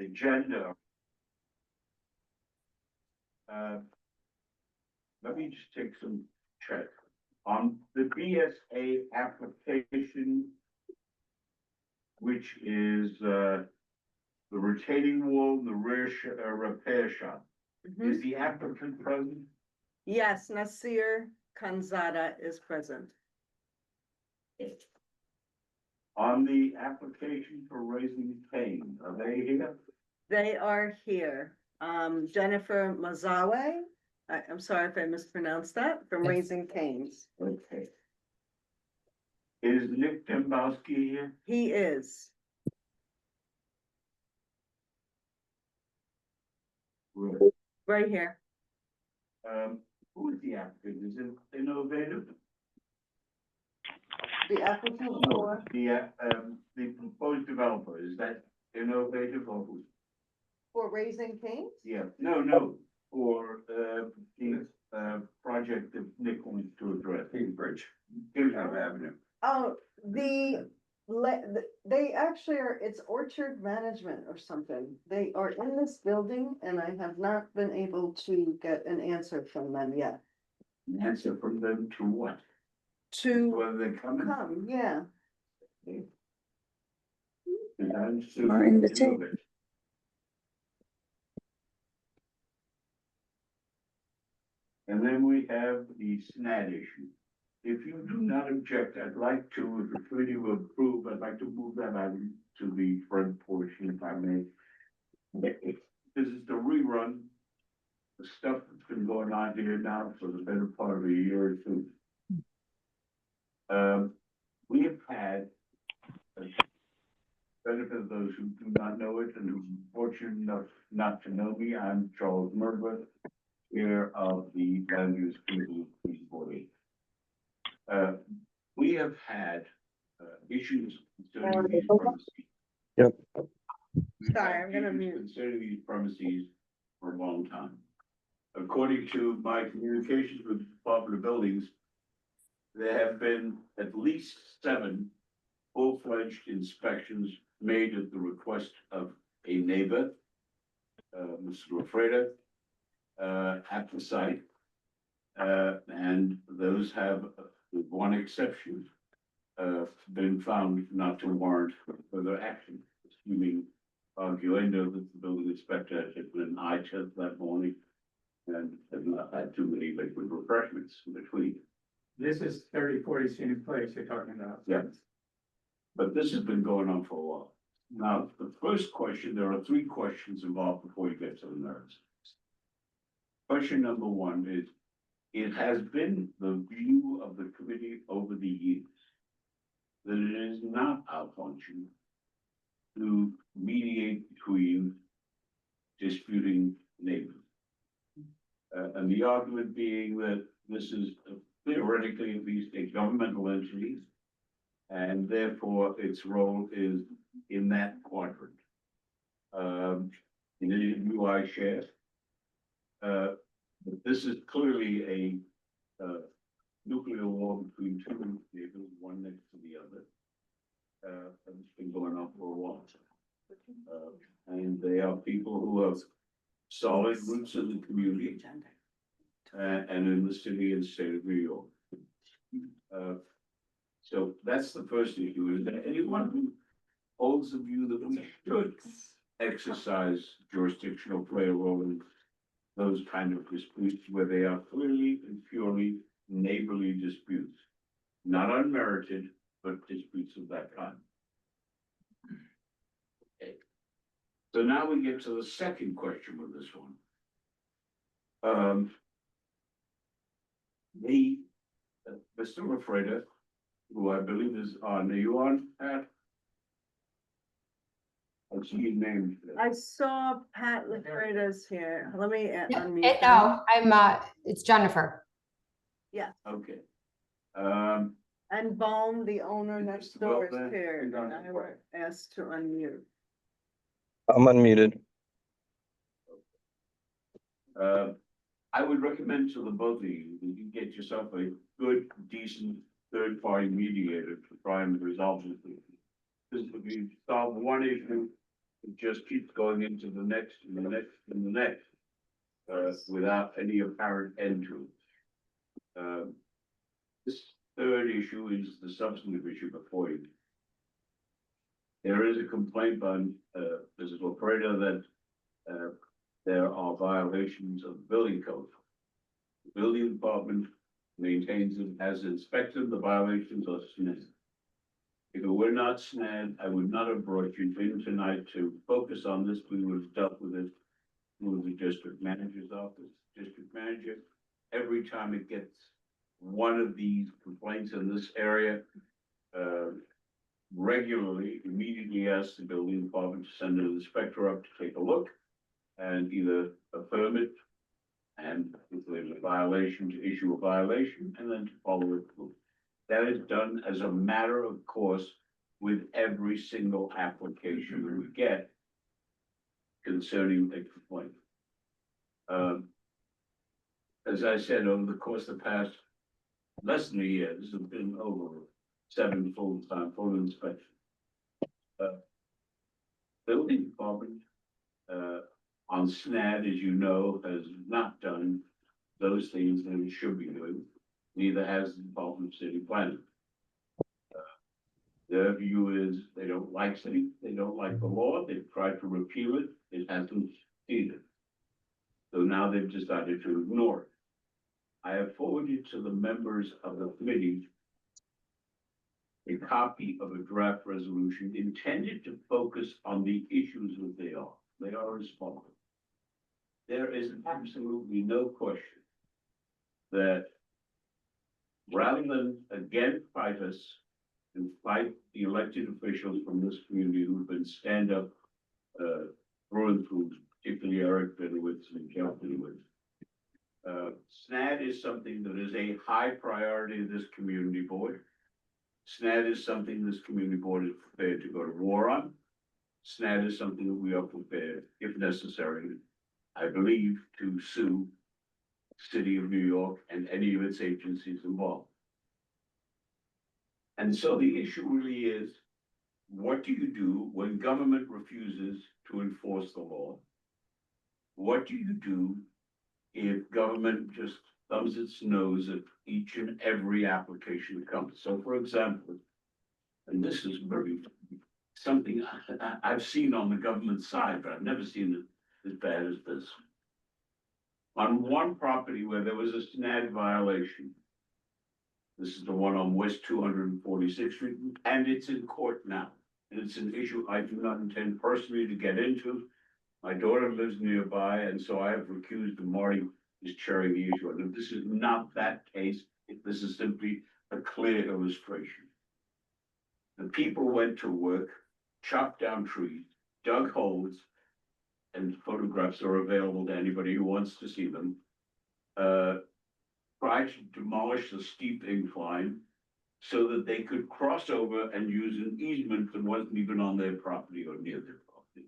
agenda. Let me just take some check on the BSA application, which is, the retaining wall, the rear repair shop. Is the applicant present? Yes, Nasir Kanzada is present. On the application for raising cane, are they here? They are here. Jennifer Mazawe, I'm sorry if I mispronounced that, from Raising Canes. Okay. Is Nick Dembowski here? He is. Good. Right here. Who is the applicant? Is it Innovative? The applicant No, for, the proposed developer, is that Innovative or who? for Raising Canes? Yeah, no, for, the, project that Nick wants to address. Cambridge. Avenue. Oh, they actually are, it's Orchard Management or something. They are in this building and I have not been able to get an answer from them yet. An answer from them to what? To Whether they're coming? come, yeah. Or in the tape. And then we have the SNAD issue. If you do not object, I'd like to, if the committee will approve, I'd like to move that item to the front portion, if I may. This is the rerun, the stuff that's been going on here now for the better part of a year or two. We have had, benefit of those who do not know it and who are fortunate enough not to know me, I'm Charles Murdoch, chair of the Land Use Committee Board. We have had issues concerning these premises. Yep. We've Sorry, had I'm gonna issues mute. concerning these premises for a long time. According to my communications with the Department of Buildings, there have been at least 7 full-fledged inspections made at the request of a neighbor, Mr. Lafreda, at the site. And those have, with one exception, been found not to warrant further action, assuming arguendo that the building inspector had taken an eye test that morning and had not had too many liquid refreshments in between. This is 3040 Scenic Place you're talking about. Yeah. But this has been going on for a while. Now, the first question, there are 3 questions involved before you get to the merits. Question number 1 is, it has been the view of the committee over the years that it is not our function to mediate between disputing neighbors. And the argument being that this is theoretically at least a governmental entity, and therefore its role is in that quadrant. In the view I share, but this is clearly a nuclear war between 2 neighbors, one next to the other. And it's been going on for a while. And they are people who have solid roots in the community and in the city and state of New York. So that's the first issue. Is there anyone who holds the view that we should exercise jurisdictional play a role in those kind of disputes where they are clearly and purely neighborly disputes, not unmerited, but disputes of that kind? Okay. So now we get to the second question with this one. Mr. Lafreda, who I believe is on, are you on, Pat? I see your name. I saw Pat Lafreda's here. Let me unmute. him. No, it's Jennifer. Okay. And Baum, the owner Is next Mr. door is Bell there? here. He's on And his I way. was asked to unmute. I'm unmuted. I would recommend to the both of you that you get yourself a good, decent, third-party mediator to try and resolve this issue. This would be solve one issue, It just keeps going into the next and the next and the next, without any apparent end to it. This third issue is the substantive issue before you. There is a complaint by a physical operator that there are violations of the building code. The building department maintains and has inspected the violations of SNAD. If it were not SNAD, I would not have brought you in tonight to focus on this. We would have dealt with it through the district manager's office. District manager, every time it gets one of these complaints in this area, regularly, immediately asks the building department to send an inspector up to take a look and either affirm it, and if there's a violation, to issue a violation, and then to follow it through. That is done as a matter of course with every single application that we get concerning a complaint. As I said, over the course of the past less than a year, this has been over 7 full inspection. Building department, on SNAD, as you know, has not done those things that it should be doing. Neither has the Department of City Planning. Their view is they don't like city, they don't like the law, they've tried to repeal it, it hasn't succeeded. So now they've decided to ignore it. I have forwarded to the members of the committee a copy of a draft resolution intended to focus on the issues that they are. They are responsible. There is absolutely no question that rather than again fight us and fight the elected officials from this community who've been stand up through and through, particularly Eric Benowitz and Cal Benowitz. SNAD is something that is a high priority of this community board. SNAD is something this community board is prepared to go to war on. SNAD is something that we are prepared, if necessary, I believe, to sue the City of New York and any of its agencies involved. And so the issue really is, what do you do when government refuses to enforce the law? What do you do if government just thumbs its nose at each and every application that comes? So for example, and this is very something I've seen on the government side, but I've never seen it as bad as this. On one property where there was a SNAD violation, this is the one on West 246th Street, and it's in court now. And it's an issue I do not intend personally to get into. My daughter lives nearby, and so I have recused, and Marty is chairing the issue. And if this is not that case, this is simply a clear illustration. The people went to work, chopped down trees, dug holes, and photographs are available to anybody who wants to see them. Tried to demolish the steep incline so that they could cross over and use an easement that wasn't even on their property or near their property.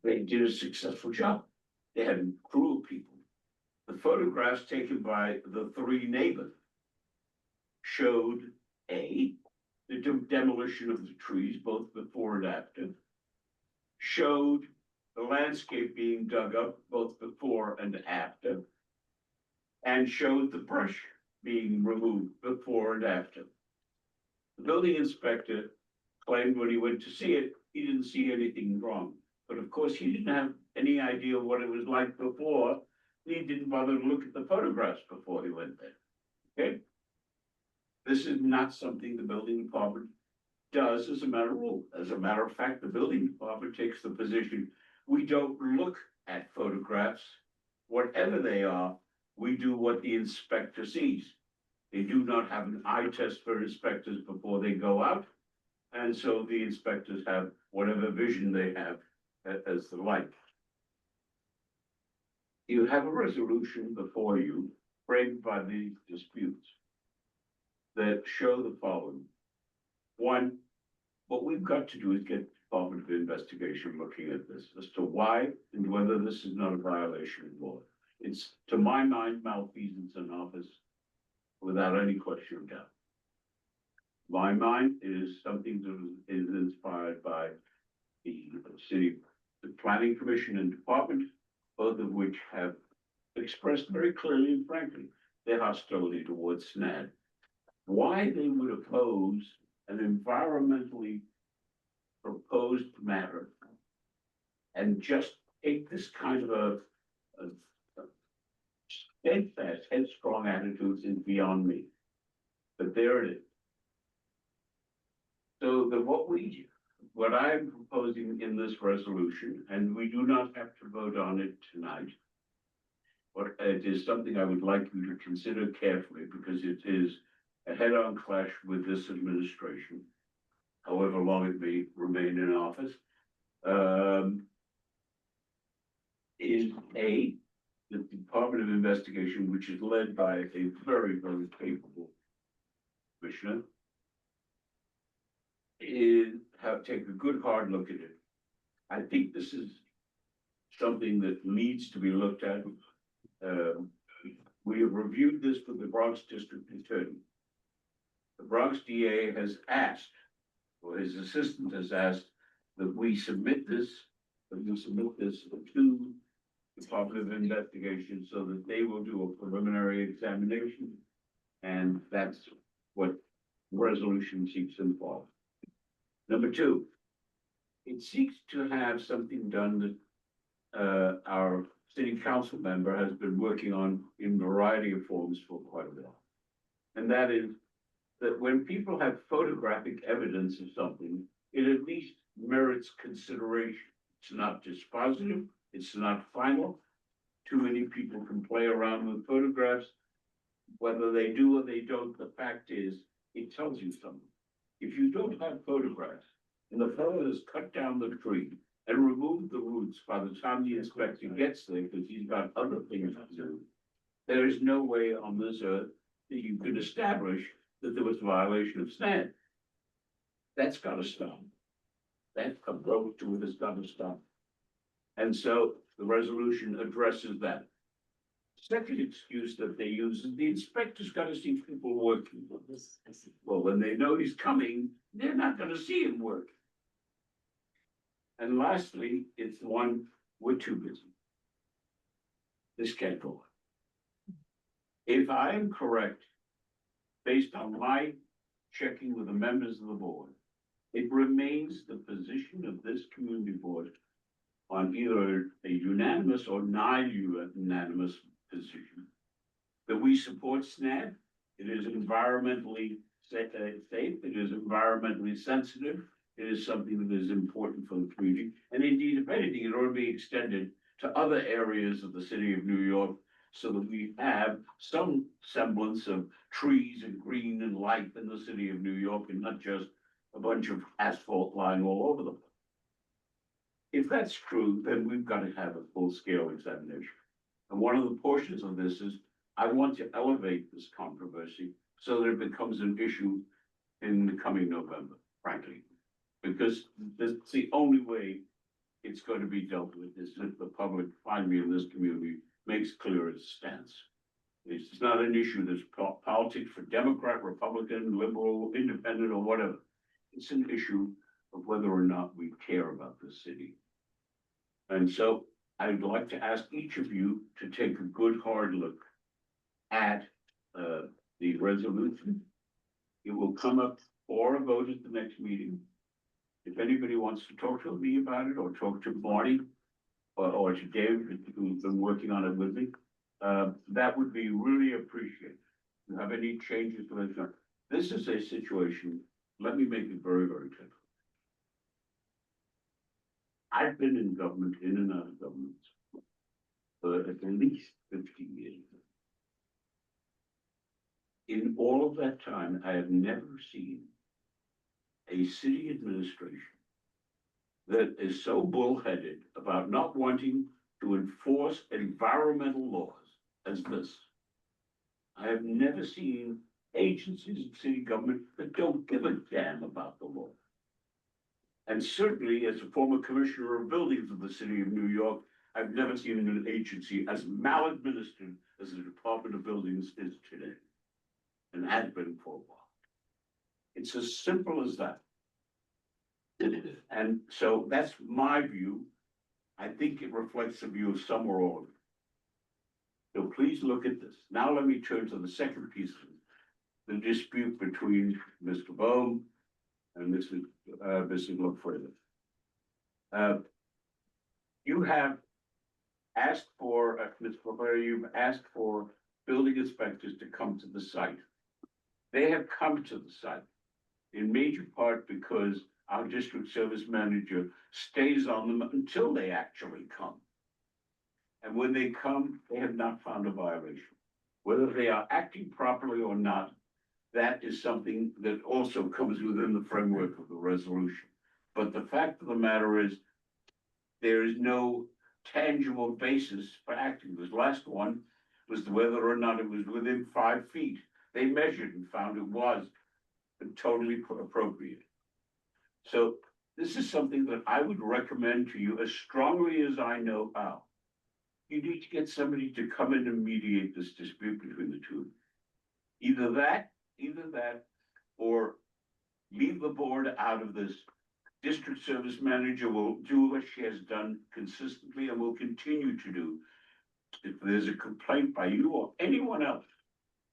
They did a successful job. They had a crew of people. The photographs taken by the 3 neighbors showed the demolition of the trees, both before and after, showed the landscape being dug up both before and after, and showed the brush being removed before and after. The building inspector claimed when he went to see it, he didn't see anything wrong. But of course, he didn't have any idea what it was like before. He didn't bother to look at the photographs before he went there. Okay? This is not something the building department does as a matter of rule. As a matter of fact, the building department takes the position, we don't look at photographs, whatever they are, we do what the inspector sees. They do not have an eye test for inspectors before they go out. And so the inspectors have whatever vision they have as the like. You have a resolution before you framed by these disputes that show the following. One, what we've got to do is get the Department of Investigation looking at this as to why and whether this is not a violation of law. It's, to my mind, malfeasance in office without any question of doubt. My mind is something that is inspired by the city, the planning commission and department, both of which have expressed very clearly and frankly their hostility towards SNAD. Why they would oppose an environmentally proposed matter and just take this kind of a steadfast, headstrong attitude is beyond me. But there it is. So what I'm proposing in this resolution, and we do not have to vote on it tonight, but it is something I would like you to consider carefully because it is a head-on clash with this administration, however long it may remain in office. Is the Department of Investigation, which is led by a very, very capable commissioner, take a good hard look at it. I think this is something that needs to be looked at. We have reviewed this with the Bronx District Attorney. The Bronx DA has asked, or his assistant has asked, that we submit this to Department of Investigation so that they will do a preliminary examination. And that's what the resolution seeks involved. Number two, it seeks to have something done that our city council member has been working on in a variety of forms for quite a while. And that is that when people have photographic evidence of something, it at least merits consideration. It's not dispositive, it's not final. Too many people can play around with photographs. Whether they do or they don't, the fact is, it tells you something. If you don't have photographs, and the fellow has cut down the tree and removed the roots by the time the inspector gets there, because he's got other things to do, there is no way on this earth that you could establish that there was a violation of SNAD. That's gotta stop. That approach to it has gotta stop. And so the resolution addresses that. Second excuse that they use is the inspector's gotta see people working. Well, when they know he's coming, they're not gonna see him work. And lastly, it's the one, we're too busy. This can't go on. If I am correct, based on my checking with the members of the board, it remains the position of this community board on either a unanimous or non-unanimous position that we support SNAD. It is environmentally safe, it is environmentally sensitive, it is something that is important for the community. And indeed, if anything, it ought to be extended to other areas of the city of New York so that we have some semblance of trees and green and life in the city of New York and not just a bunch of asphalt lying all over the place. If that's true, then we've got to have a full-scale examination. And one of the portions of this is, I want to elevate this controversy so that it becomes an issue in the coming November, frankly. Because that's the only way it's going to be dealt with, is if the public, finally in this community, makes clear its stance. It's not an issue that's politics for Democrat, Republican, liberal, independent, or whatever. It's an issue of whether or not we care about the city. And so I'd like to ask each of you to take a good hard look at the resolution. It will come up for a vote at the next meeting. If anybody wants to talk to me about it, or talk to Marty, or to Dave, who's been working on it with me, that would be really appreciated. If you have any changes to this, this is a situation, let me make it very, very clear. I've been in government, in and out of government, for at least 50 years. In all of that time, I have never seen a city administration that is so bullheaded about not wanting to enforce environmental laws as this. I have never seen agencies of city government that don't give a damn about the law. And certainly, as a former commissioner of buildings of the city of New York, I've never seen an agency as maladministered as the Department of Buildings is today, and has been for a while. It's as simple as that. And so that's my view. I think it reflects the view of some or all of you. So please look at this. Now let me turn to the second piece of it. The dispute between Mr. Bohm and Mrs. LaFreda. You have asked for, Ms. LaFreda, you've asked for building inspectors to come to the site. They have come to the site in major part because our district service manager stays on them until they actually come. And when they come, they have not found a violation. Whether they are acting properly or not, that is something that also comes within the framework of the resolution. But the fact of the matter is, there is no tangible basis for acting. This last one was whether or not it was within 5 feet. They measured and found it was totally appropriate. So this is something that I would recommend to you as strongly as I know how. You need to get somebody to come in and mediate this dispute between the two. Either that, or leave the board out of this. District service manager will do what she has done consistently and will continue to do. If there's a complaint by you or anyone else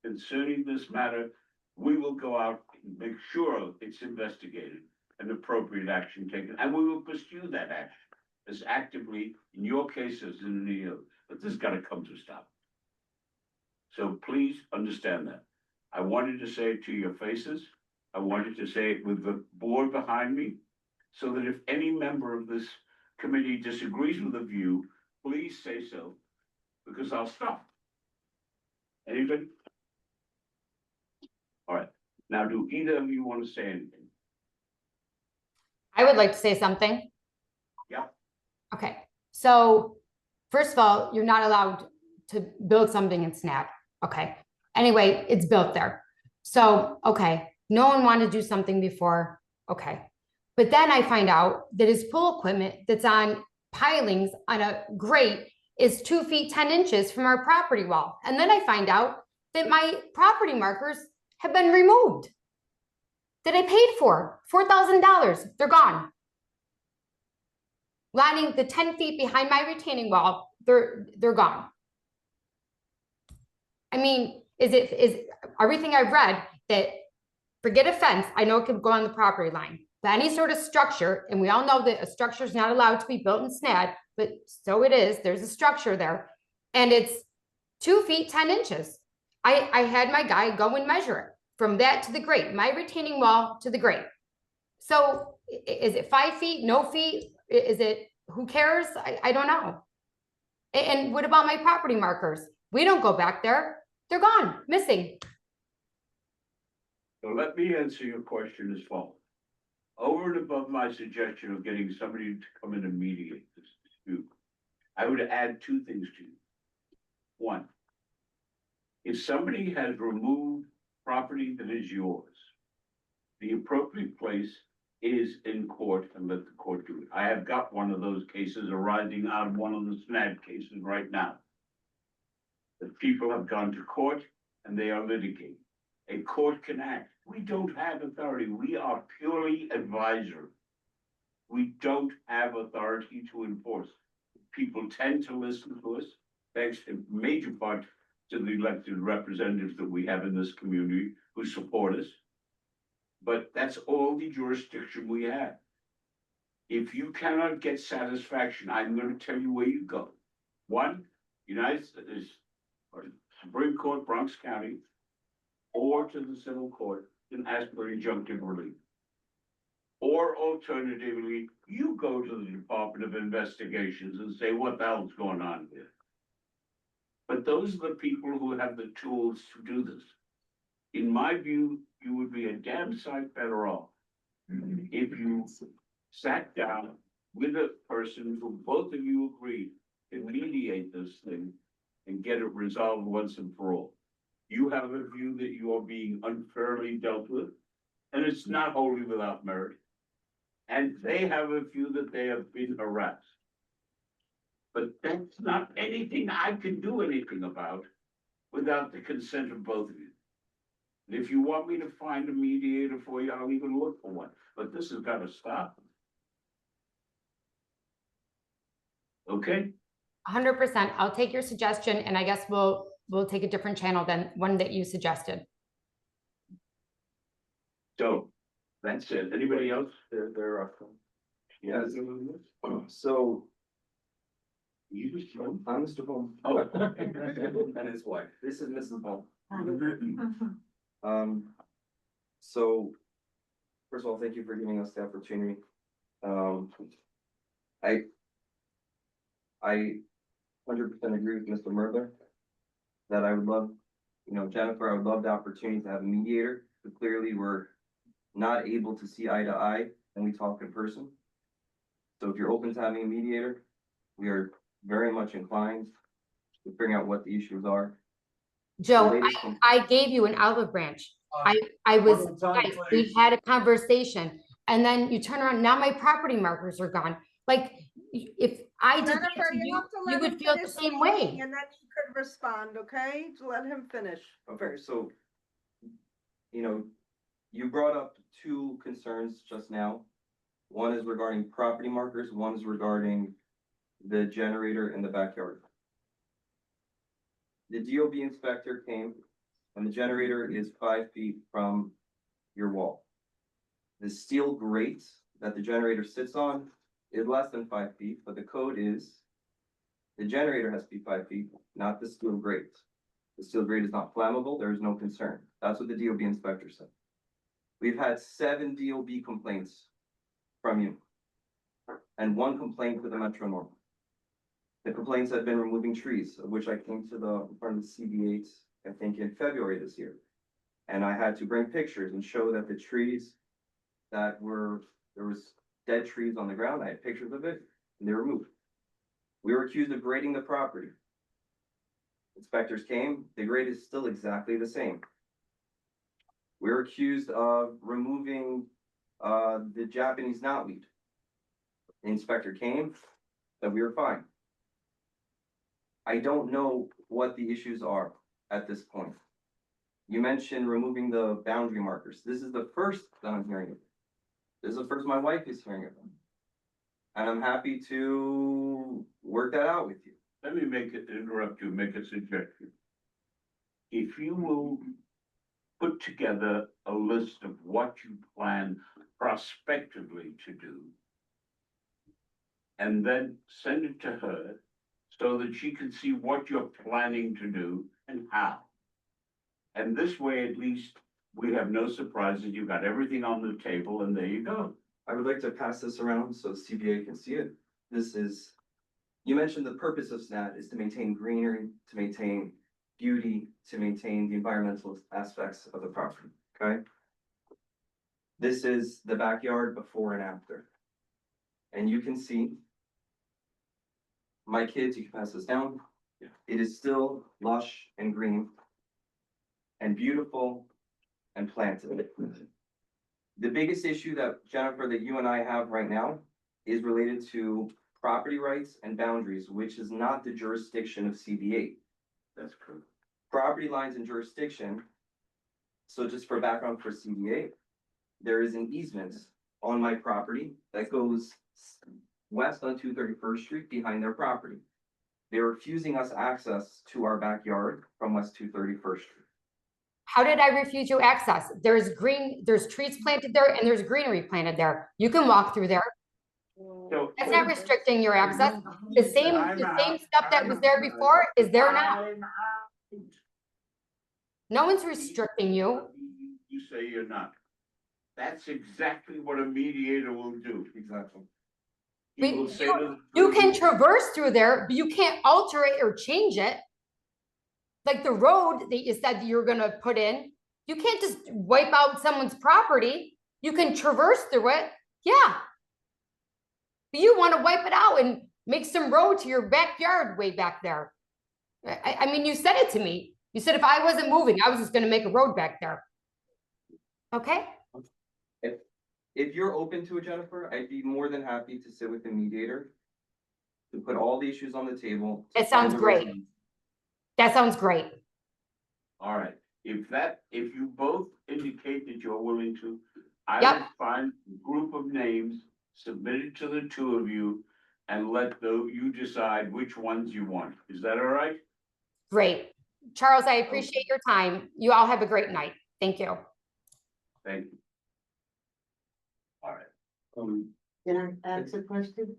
concerning this matter, we will go out and make sure it's investigated and appropriate action taken, and we will pursue that action as actively in your case as in any other. But this has got to come to a stop. So please understand that. I wanted to say it to your faces. I wanted to say it with the board behind me, so that if any member of this committee disagrees with the view, please say so, because I'll stop. Anybody? All right. Now, do either of you want to say anything? I would like to say something. Yeah. Okay, so first of all, you're not allowed to build something in Snap. Okay, anyway, it's built there. So, okay, no one wanted to do something before. Okay, but then I find out that his pool equipment that's on pilings on a grate is 2 feet 10 inches from our property wall. And then I find out that my property markers have been removed that I paid for, $4,000. They're gone. Lining the 10 feet behind my retaining wall, they're gone. I mean, is everything I've read that, forget a fence, I know it can go on the property line, but any sort of structure, and we all know that a structure is not allowed to be built in SNAD, but so it is, there's a structure there, and it's 2 feet 10 inches. I had my guy go and measure it from that to the grate, my retaining wall to the grate. So is it 5 feet, no feet? Is it, who cares? I don't know. And what about my property markers? We don't go back there. They're gone, missing. So let me answer your question as follows. Over and above my suggestion of getting somebody to come in and mediate this dispute, I would add 2 things to you. One, if somebody has removed property that is yours, the appropriate place is in court, and let the court do it. I have got one of those cases arising out of one of the SNAD cases right now. The people have gone to court and they are litigating. A court can act. We don't have authority. We are purely advisory. We don't have authority to enforce. People tend to listen to us, thanks in major part to the elected representatives that we have in this community who support us. But that's all the jurisdiction we have. If you cannot get satisfaction, I'm going to tell you where you go. One, United States, or Supreme Court, Bronx County, or to the civil court and ask for injunctive relief. Or alternatively, you go to the Department of Investigations and say, what the hell's going on here? But those are the people who have the tools to do this. In my view, you would be a damn sight better off if you sat down with a person who both of you agree can mediate this thing and get it resolved once and for all. You have a view that you are being unfairly dealt with, and it's not wholly without merit. And they have a view that they have been harassed. But that's not anything I can do anything about without the consent of both of you. If you want me to find a mediator for you, I'll even look for one, but this has gotta stop. Okay, 100%. I'll take your suggestion and I guess we'll take a different channel than one that you suggested. so, that's it. Anybody else? There are. Yes. So, You just. I'm Mr. Bowman. Oh. And his wife. This is Mrs. Bowman. So, first of all, thank you for giving us the opportunity. I 100% agree with Mr. Murther that I would love, Jennifer, I would love the opportunity to have a mediator, but clearly we're not able to see eye to eye when we talk in person. So if you're open to having a mediator, we are very much inclined to figuring out what the issues are. Joe, The latest one- I gave you an olive branch. I was, guys, we had a conversation and then you turn around, now my property markers are gone. Like, if I did that Jennifer, to you you, have to you let would him feel the finish same speaking way. and then you could respond, okay? To let him finish Okay, first. so, you brought up two concerns just now. One is regarding property markers, one is regarding the generator in the backyard. The DOB inspector came and the generator is 5 feet from your wall. The steel grate that the generator sits on is less than 5 feet, but the code is the generator has to be 5 feet, not the steel grate. The steel grate is not flammable, there is no concern. That's what the DOB inspector said. We've had 7 DOB complaints from you. And 1 complaint to the Metro North. The complaints have been removing trees, of which I came to the front of the CB8, I think in February this year. And I had to bring pictures and show that the trees that there was dead trees on the ground, I had pictures of it, and they were removed. We were accused of grading the property. Inspectors came, the grade is still exactly the same. We were accused of removing the Japanese knotweed. The inspector came, said we were fine. I don't know what the issues are at this point. You mentioned removing the boundary markers. This is the first that I'm hearing of. This is the first my wife is hearing of them. And I'm happy to work that out with you. Let me interrupt you, make a suggestion. If you will put together a list of what you plan prospectively to do, and then send it to her so that she can see what you're planning to do and how. And this way, at least, we have no surprises. You've got everything on the table and there you go. I would like to pass this around so CBA can see it. This is, you mentioned the purpose of SNAT is to maintain greenery, to maintain beauty, to maintain the environmental aspects of the property, okay? This is the backyard before and after. And you can see my kids, you can pass this down. Yeah. It is still lush and green and beautiful and planted. The biggest issue that Jennifer, that you and I have right now is related to property rights and boundaries, which is not the jurisdiction of CB8. That's true. Property lines and jurisdiction. So just for background for CB8, there is an easement on my property that goes west on 231st Street behind their property. They're refusing us access to our backyard from West 231st Street. How did I refuse you access? There's trees planted there and there's greenery planted there. You can walk through there. So. That's not restricting your access. The same stuff that was there before is there now. No one's restricting you. You say you're not. That's exactly what a mediator will do. Exactly. He But will say to You can traverse through there, but you can't alter it or change it. Like the road that you said you're gonna put in, you can't just wipe out someone's property. You can traverse through it, yeah. But you wanna wipe it out and make some road to your backyard way back there. I mean, you said it to me. You said if I wasn't moving, I was just gonna make a road back there. Okay? If you're open to it, Jennifer, I'd be more than happy to sit with the mediator to put all the issues on the table. to It sounds find a great. resolution. That sounds great. All right, If you both indicate that you're willing to, I Yep. will find a group of names, submit it to the two of you, and you decide which ones you want. Is that all right? Great. Charles, I appreciate your time. You all have a great night. Thank you. Thank you. All right. Can I ask a question?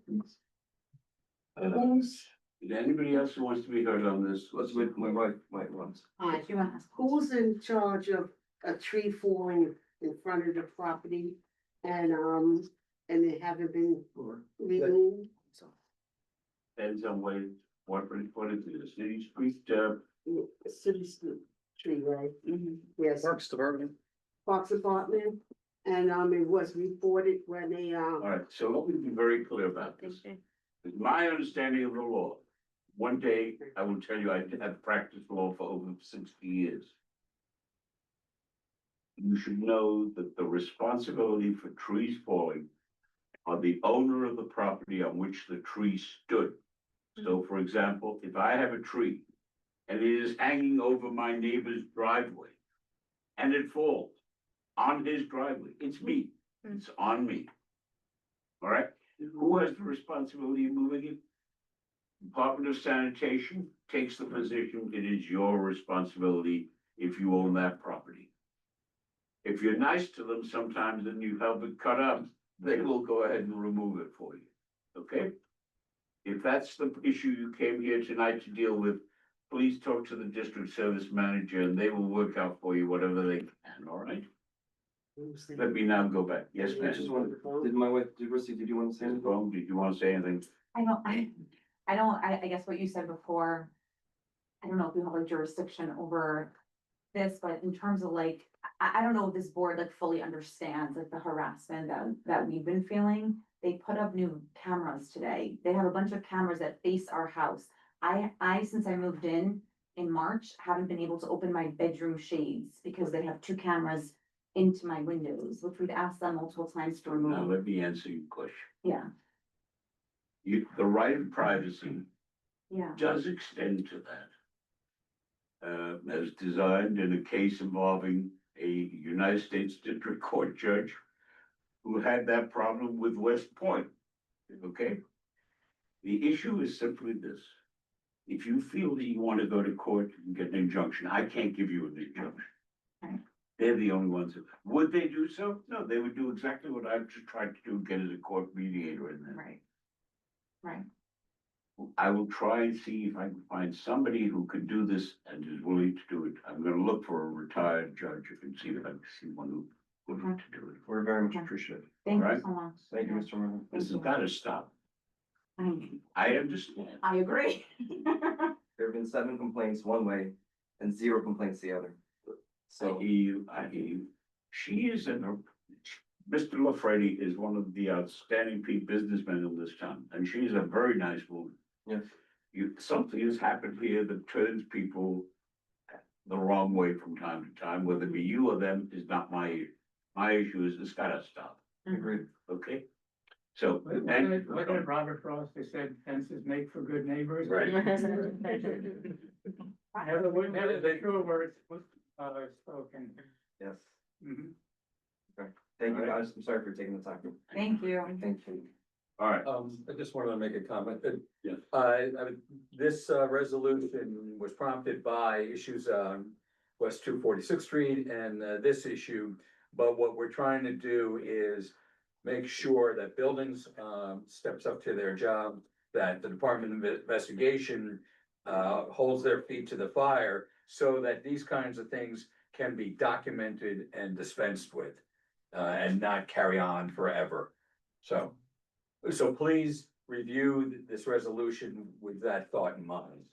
Is there anybody else who wants to be heard on this? Let's wait, my wife might want. Who's in charge of a tree falling in front of the property and they haven't been removed? Depends on what is it, a city street, City tree, right? Yes, Parks Department. Parks Department, and it was reported when they all right, so let me be very clear about this. It's my understanding of the law. One day, I will tell you, I have practiced law for over 60 years. You should know that the responsibility for trees falling are the owner of the property on which the tree stood. So for example, if I have a tree and it is hanging over my neighbor's driveway and it falls on his driveway, it's me, it's on me. All right, who has the responsibility of moving it? Department of Sanitation takes the position, it is your responsibility if you own that property. If you're nice to them sometimes and you help it cut up, they will go ahead and remove it for you, okay? If that's the issue you came here tonight to deal with, please talk to the district service manager and they will work out for you whatever they can, all right? Let me now go back. Yes, I just ma'am. wanted, did my wife, did you want to say Ms. anything? Bone, did you want to say anything? I guess what you said before, I don't know if you have like jurisdiction over this, but in terms of like, I don't know if this board like fully understands like the harassment that we've been feeling. They put up new cameras today. They have a bunch of cameras that face our house. Since I moved in March, haven't been able to open my bedroom shades because they have two cameras into my windows, which we've asked them multiple times to Now, remove. let me answer your question. Yeah, The right of privacy yeah. does extend to that. As designed in a case involving a United States District Court judge who had that problem with West Point, okay? The issue is simply this. If you feel that you want to go to court and get an injunction, I can't give you an injunction. Right. They're the only ones that, would they do so? No, they would do exactly what I've just tried to do, get as a court mediator in there. Right. Right. I will try and see if I can find somebody who could do this and is willing to do it. I'm gonna look for a retired judge and see if I can see one who would like to do it. We're very much Okay. appreciative. Thank you Alright. so much. Thank you, Mr. Murray. This has gotta stop. I I understand. agree. There have been 7 complaints one way and 0 complaints the other. So, I hear you. She is Mr. LaFreddy is one of the outstanding businessmen in this town, and she's a very nice woman. yes, Something has happened here that turns people the wrong way from time to time, whether it be you or them is not my issue. My issue is it's gotta stop, agreed. okay? So, What did Robert Frost, they said fences make for good neighbors? Right. Never the true words, spoken. Yes. Mhm. Thank you, guys. I'm sorry for taking the time. Thank you. Thank you. all right, I just wanted to make a comment. Yes. This resolution was prompted by issues on West 246th Street and this issue. But what we're trying to do is make sure that buildings steps up to their job, that the Department of Investigation holds their feet to the fire so that these kinds of things can be documented and dispensed with and not carry on forever. So please review this resolution with that thought in mind,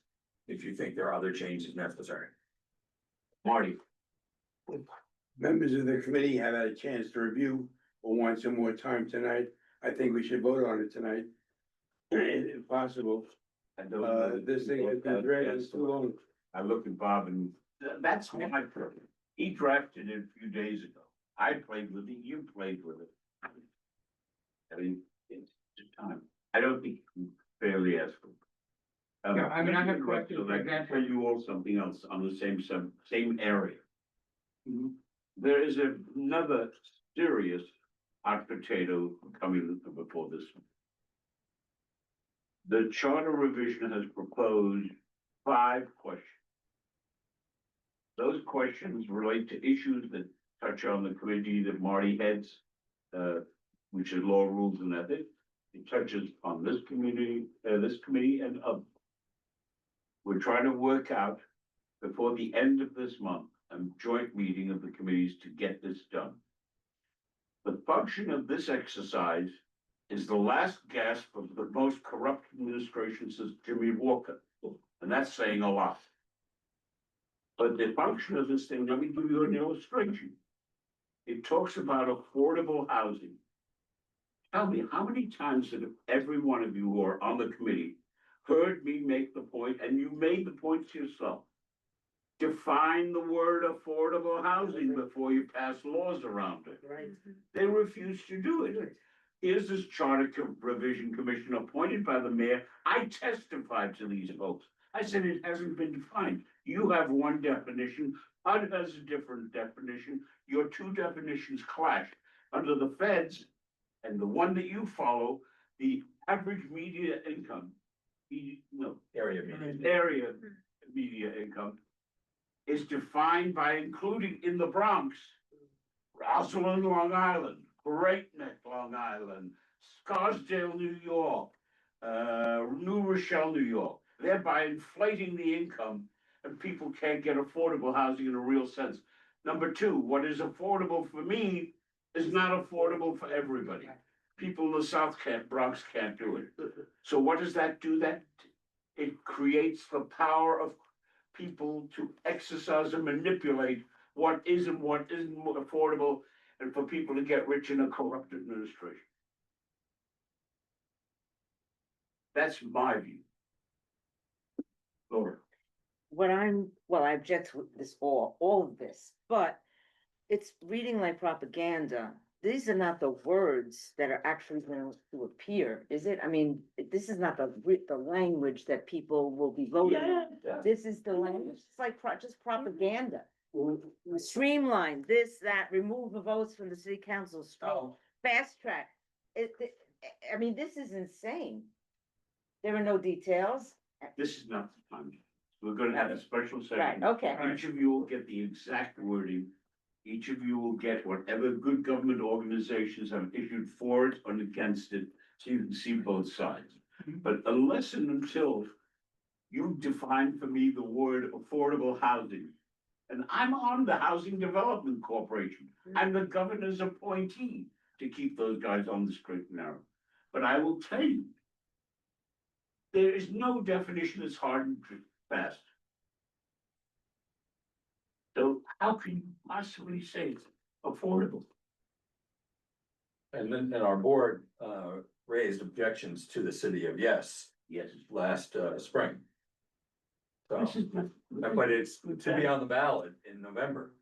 if you think there are other changes necessary. Marty, Members of the committee have had a chance to review or want some more time tonight. I think we should vote on it tonight. If possible, I don't know. this thing has been dragging too long. I look at Bob and that's my purpose. He drafted it a few days ago. I played with it, you played with it. I mean, it's just time. I don't think you can fairly ask for. Yeah, I mean, I have questions, So for I can example- tell you all something else on the same area. There is another serious hot potato coming before this one. The charter revision has proposed 5 questions. Those questions relate to issues that touch on the committee that Marty heads, which is law, rules, and ethics. It touches on this committee and others. We're trying to work out before the end of this month, a joint meeting of the committees to get this done. The function of this exercise is the last gasp of the most corrupt administration since Jimmy Walker, and that's saying a lot. But the function of this thing, let me give you an illustration. It talks about affordable housing. Tell me, how many times have every one of you who are on the committee heard me make the point, and you made the point to yourself? Define the word affordable housing before you pass laws around it. Right. They refuse to do it. Here's this charter revision commission appointed by the mayor. I testified to these folks. I said it hasn't been defined. You have one definition, HUD has a different definition. Your 2 definitions clash. Under the feds and the one that you follow, the average media income, Area meeting. area media income is defined by including in the Bronx, Rosslyn, Long Island, Great Neck, Long Island, Scarsdale, New York, New Rochelle, New York, thereby inflating the income, and people can't get affordable housing in a real sense. Number 2, what is affordable for me is not affordable for everybody. People in the Bronx can't do it. So what does that do? That it creates the power of people to exercise and manipulate what is and what isn't affordable, and for people to get rich in a corrupt administration. That's my view. Laura. I object to this all of this, but it's reading like propaganda. These are not the words that are actually going to appear, is it? I mean, this is not the language that people will be voting on. This is the language, it's like just propaganda. Streamline, this, that, remove the votes from the city council, fast track. I mean, this is insane. There are no details. This is not the time. We're gonna have a special Right, session. okay. Each of you will get the exact wording. Each of you will get whatever good government organizations have issued for it and against it, so you can see both sides. But unless and until you define for me the word affordable housing, and I'm on the Housing Development Corporation, I'm the governor's appointee to keep those guys on the straight and narrow. But I will tell you, there is no definition that's hard and fast. So how can you possibly say it's affordable? And then, our board, raised objections to the city of Yes Yes. last, spring. So, This is not- but it's to be on the ballot in November.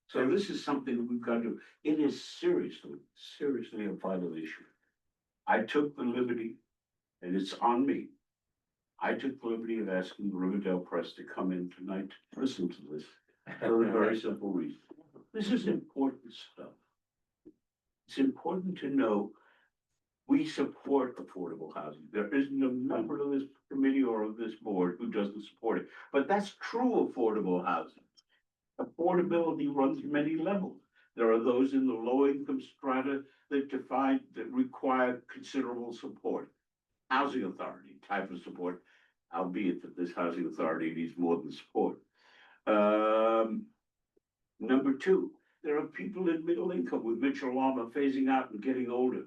So this is something we've got to, it is seriously a vital issue. I took the liberty, and it's on me. I took the liberty of asking the Riverdale Press to come in tonight to listen to this for a very simple reason. This is important stuff. It's important to know we support affordable housing. There isn't a member of this committee or of this board who doesn't support it, but that's true affordable housing. Affordability runs many levels. There are those in the low income strata that require considerable support. Housing authority type of support, albeit that this housing authority needs more than support. Number 2, there are people in middle income with Mitchell Lama phasing out and getting older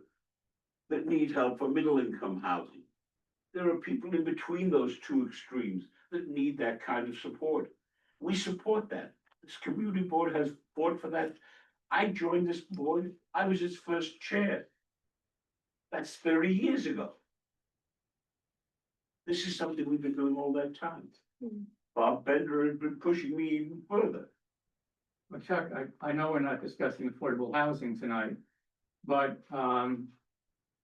that need help for middle income housing. There are people in between those 2 extremes that need that kind of support. We support that. This community board has fought for that. I joined this board, I was its first chair. That's 30 years ago. This is something we've been doing all that time. Bob Bender has been pushing me even further. Well, Chuck, I know we're not discussing affordable housing tonight, but,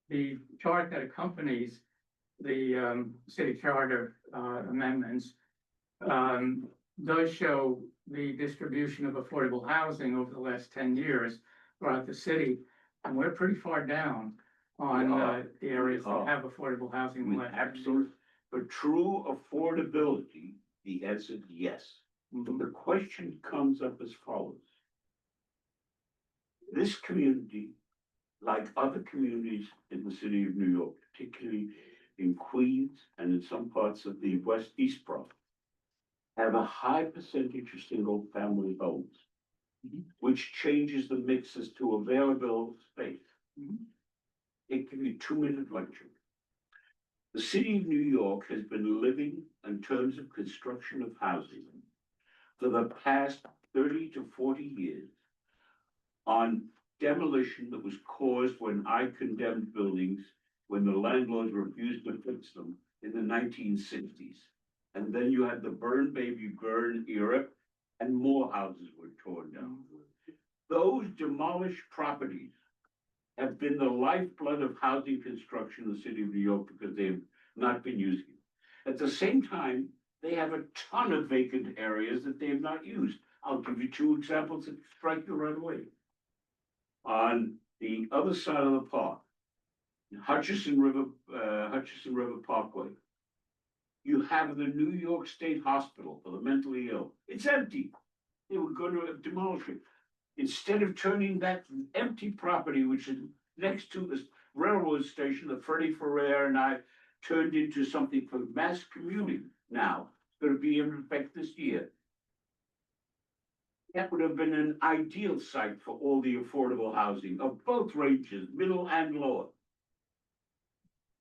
the chart that accompanies the, city charter, amendments, does show the distribution of affordable housing over the last 10 years throughout the city. And we're pretty far down on the areas that have affordable housing. in the With last 10 years. absolute, for true affordability, the answer is yes. But the question comes up as follows. This community, like other communities in the city of New York, particularly in Queens and in some parts of the East Bronx, have a high percentage of single-family homes, which changes the mix as to available space. It can be a 2-minute lecture. The city of New York has been living in terms of construction of housing for the past 30 to 40 years on demolition that was caused when I condemned buildings when the landlords refused to fix them in the 1960s. And then you had the burn baby burn era and more houses were torn down. Those demolished properties have been the lifeblood of housing construction in the city of New York because they have not been using it. At the same time, they have a ton of vacant areas that they have not used. I'll give you 2 examples that strike you right away. On the other side of the park, Hutchinson River Parkway, you have the New York State Hospital for the mentally ill. It's empty. They were going to demolish it. Instead of turning that empty property, which is next to this railroad station that Freddie Ferrer and I turned into something for mass commuting now, it's going to be in effect this year. That would have been an ideal site for all the affordable housing of both ranges, middle and lower.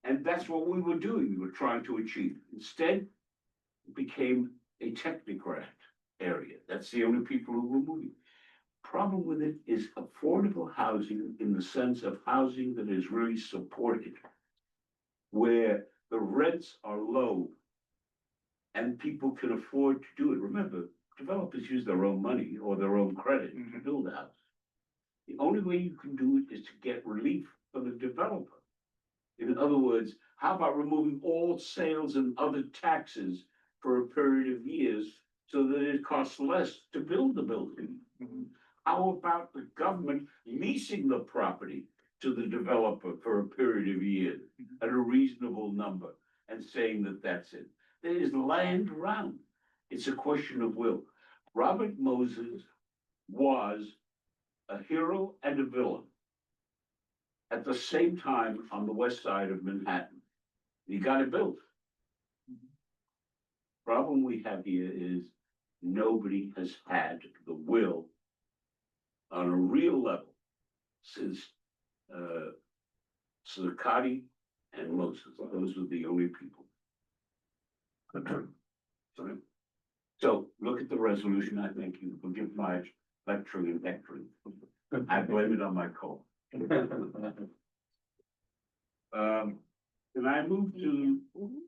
And that's what we were doing, we were trying to achieve. Instead, it became a technocrat area. That's the only people who were moving. Problem with it is affordable housing in the sense of housing that is really supported, where the rents are low and people can afford to do it. Remember, developers use their own money or their own credit to build a house. The only way you can do it is to get relief for the developer. In other words, how about removing all sales and other taxes for a period of years so that it costs less to build the building? How about the government leasing the property to the developer for a period of years at a reasonable number and saying that that's it? There is land around. It's a question of will. Robert Moses was a hero and a villain at the same time on the west side of Manhattan. He got it built. Problem we have here is nobody has had the will on a real level since Zuccotti and Moses. Those were the only people. So look at the resolution. I thank you. Forgive my lecturing and lecturing. I blame it on my cold. Can I move to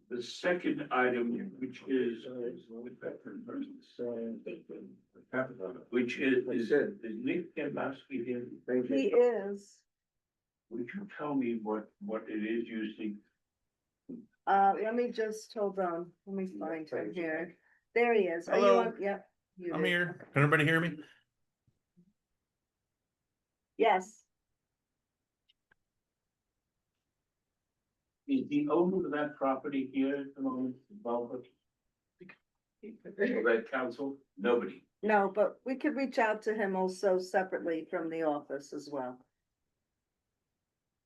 the second item, which is Nick Gambowski here? He is. Would you tell me what it is you see? Let me just, hold on, let me find him here. There he is. Are you Hello. on? Yep. you I'm did. here. Can everybody hear me? Yes, Is the owner of that property here at the moment involved? That council? Nobody. no, but we could reach out to him also separately from the office as well.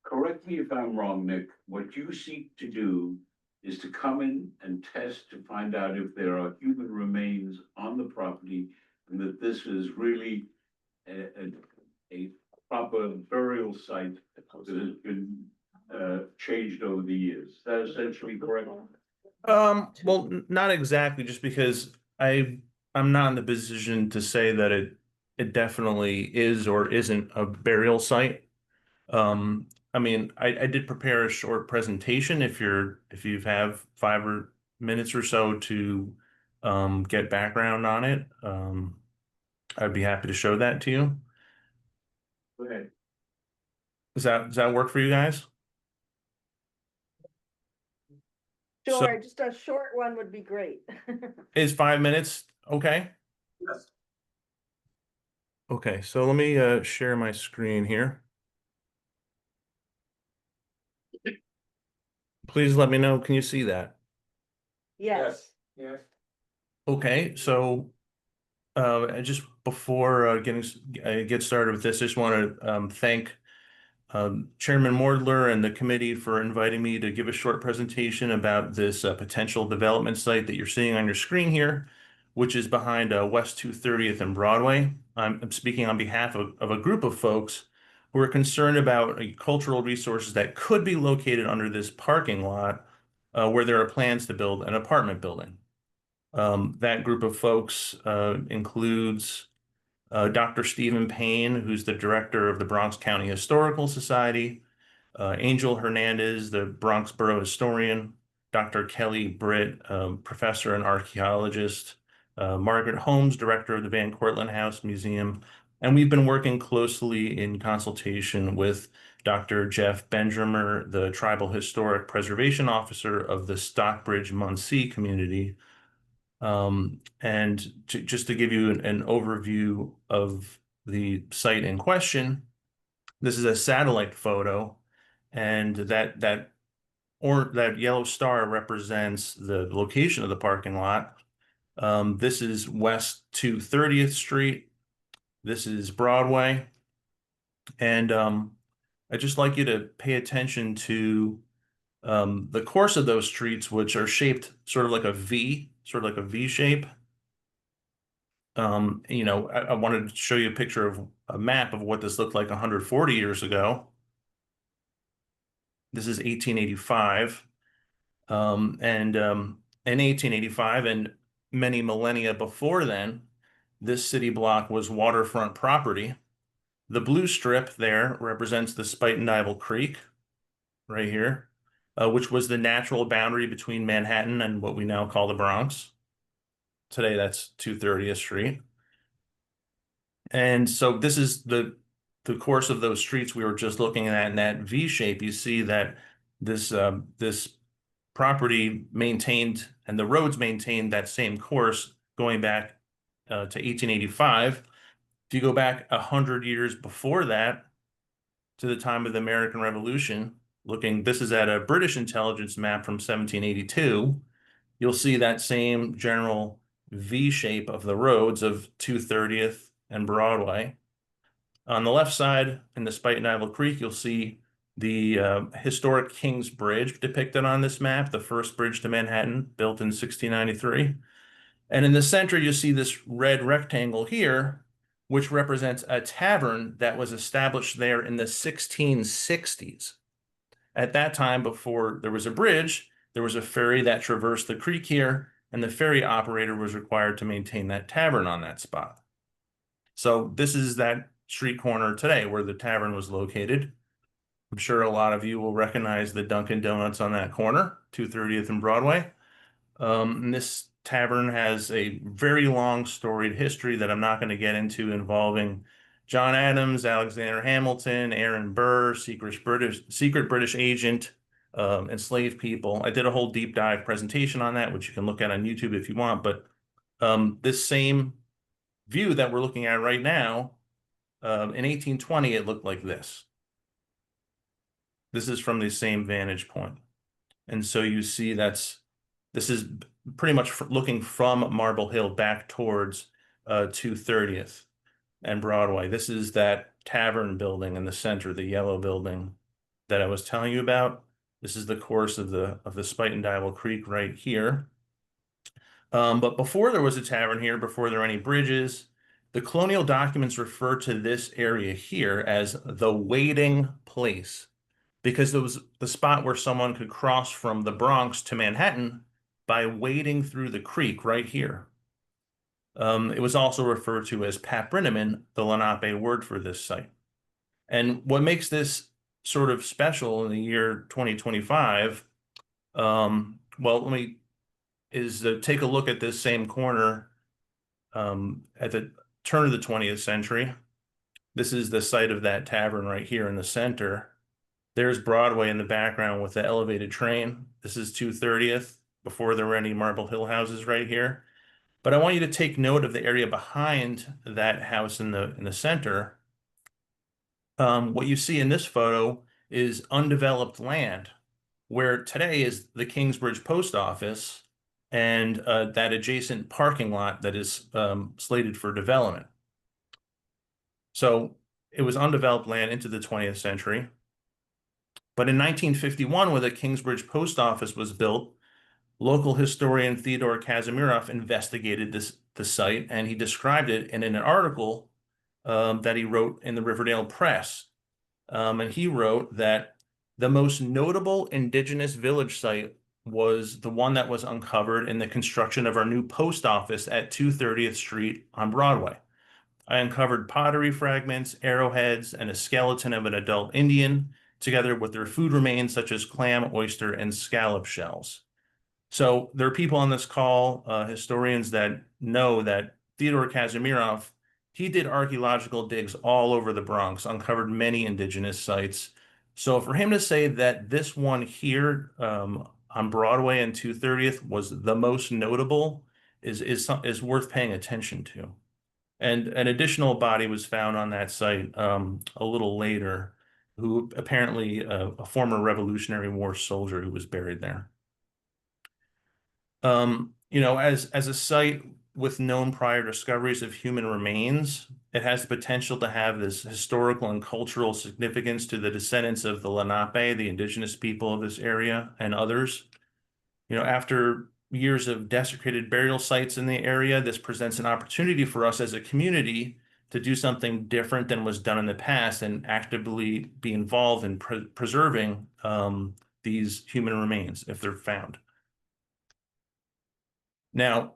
Correct me if I'm wrong, Nick. What you seek to do is to come in and test to find out if there are human remains on the property and that this is really a proper burial site that has been changed over the years. Is that essentially correct? Well, not exactly, just because I'm not in the position to say that it definitely is or isn't a burial site. I mean, I did prepare a short presentation if you have 5 minutes or so to get background on it. I'd be happy to show that to you. Go ahead. Does that work for you guys? Sure, just a short one would be great. Is 5 minutes okay? Yes. Okay, so let me share my screen here. Please let me know, can you see that? Yes. Yes. Okay, so just before get started with this, I just want to thank Chairman Mordler and the committee for inviting me to give a short presentation about this potential development site that you're seeing on your screen here, which is behind West 230th and Broadway. I'm speaking on behalf of a group of folks who are concerned about cultural resources that could be located under this parking lot where there are plans to build an apartment building. That group of folks includes Dr. Stephen Payne, who's the director of the Bronx County Historical Society, Angel Hernandez, the Bronx Borough historian, Dr. Kelly Britt, professor and archaeologist, Margaret Holmes, director of the Van Cortlandt House Museum, and we've been working closely in consultation with Dr. Jeff Benjamin, the Tribal Historic Preservation Officer of the Stockbridge Muncie community. Just to give you an overview of the site in question, this is a satellite photo, and that yellow star represents the location of the parking lot. This is West 230th Street. This is Broadway. And I'd just like you to pay attention to the course of those streets, which are shaped sort of like a V shape. I wanted to show you a picture of a map of what this looked like 140 years ago. This is 1885. In 1885 and many millennia before then, this city block was waterfront property. The blue strip there represents the Spite and Dibble Creek, right here, which was the natural boundary between Manhattan and what we now call the Bronx. Today, that's 230th Street. And so this is the course of those streets we were just looking at in that V shape. You see that this property maintained and the roads maintained that same course going back to 1885. If you go back 100 years before that to the time of the American Revolution, this is at a British intelligence map from 1782, you'll see that same general V shape of the roads of 230th and Broadway. On the left side in the Spite and Dibble Creek, you'll see the historic King's Bridge depicted on this map, the first bridge to Manhattan, built in 1693. And in the center, you see this red rectangle here, which represents a tavern that was established there in the 1660s. At that time, before there was a bridge, there was a ferry that traversed the creek here, and the ferry operator was required to maintain that tavern on that spot. So this is that street corner today where the tavern was located. I'm sure a lot of you will recognize the Dunkin' Donuts on that corner, 230th and Broadway. And this tavern has a very long storied history that I'm not going to get into, involving John Adams, Alexander Hamilton, Aaron Burr, secret British agent, enslaved people. I did a whole deep dive presentation on that, which you can look at on YouTube if you want. But this same view that we're looking at right now, in 1820, it looked like this. This is from the same vantage point. And so you see this is pretty much looking from Marble Hill back towards 230th and Broadway. This is that tavern building in the center, the yellow building that I was telling you about. This is the course of the Spite and Dibble Creek right here. But before there was a tavern here, before there were any bridges, the colonial documents refer to this area here as the waiting place, because it was the spot where someone could cross from the Bronx to Manhattan by wading through the creek right here. It was also referred to as Paprinnimon, the Lenape word for this site. And what makes this sort of special in the year 2025, is take a look at this same corner at the turn of the 20th century. This is the site of that tavern right here in the center. There's Broadway in the background with the elevated train. This is 230th, before there were any Marble Hill houses right here. But I want you to take note of the area behind that house in the center. What you see in this photo is undeveloped land, where today is the Kingsbridge Post Office and that adjacent parking lot that is slated for development. So it was undeveloped land into the 20th century. But in 1951, when the Kingsbridge Post Office was built, local historian Theodore Kazimiroff investigated the site, and he described it in an article that he wrote in the Riverdale Press. And he wrote that the most notable indigenous village site was the one that was uncovered in the construction of our new post office at 230th Street on Broadway. I uncovered pottery fragments, arrowheads, and a skeleton of an adult Indian, together with their food remains such as clam, oyster, and scallop shells. So there are people on this call, historians, that know that Theodore Kazimiroff, he did archaeological digs all over the Bronx, uncovered many indigenous sites. So for him to say that this one here on Broadway and 230th was the most notable is worth paying attention to. And an additional body was found on that site a little later, who apparently a former Revolutionary War soldier who was buried there. You know, as a site with known prior discoveries of human remains, it has the potential to have this historical and cultural significance to the descendants of the Lenape, the indigenous people of this area, and others. You know, after years of desecrated burial sites in the area, this presents an opportunity for us as a community to do something different than was done in the past and actively be involved in preserving these human remains if they're found. Now,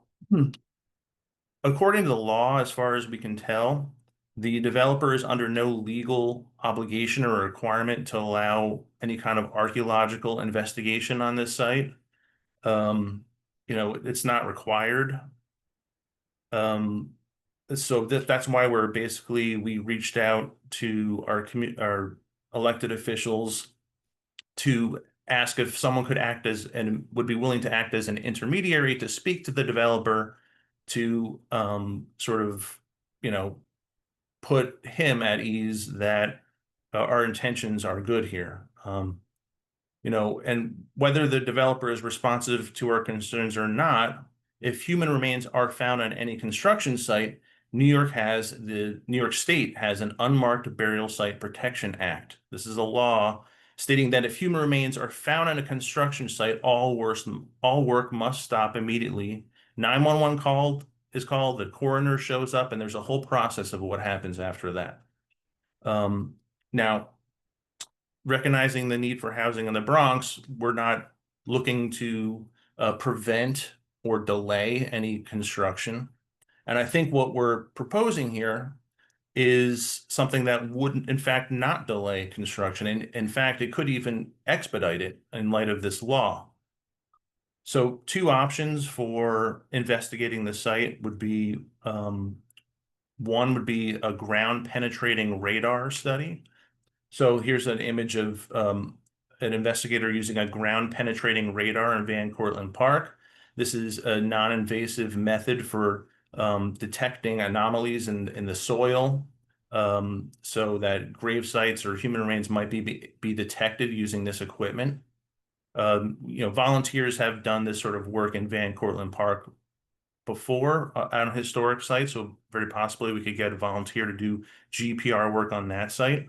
according to the law, as far as we can tell, the developer is under no legal obligation or requirement to allow any kind of archaeological investigation on this site. You know, it's not required. So that's why we reached out to our elected officials to ask if someone could act as and would be willing to act as an intermediary to speak to the developer to sort of, you know, put him at ease that our intentions are good here. You know, and whether the developer is responsive to our concerns or not, if human remains are found on any construction site, New York State has an Unmarked Burial Site Protection Act. This is a law stating that if human remains are found on a construction site, all work must stop immediately. 911 is called, the coroner shows up, and there's a whole process of what happens after that. Now, recognizing the need for housing in the Bronx, we're not looking to prevent or delay any construction. And I think what we're proposing here is something that would, in fact, not delay construction. And in fact, it could even expedite it in light of this law. So 2 options for investigating the site would be, one would be a ground penetrating radar study. So here's an image of an investigator using a ground penetrating radar in Van Cortlandt Park. This is a non-invasive method for detecting anomalies in the soil, so that grave sites or human remains might be detected using this equipment. You know, volunteers have done this sort of work in Van Cortlandt Park before on historic sites, so very possibly we could get a volunteer to do GPR work on that site.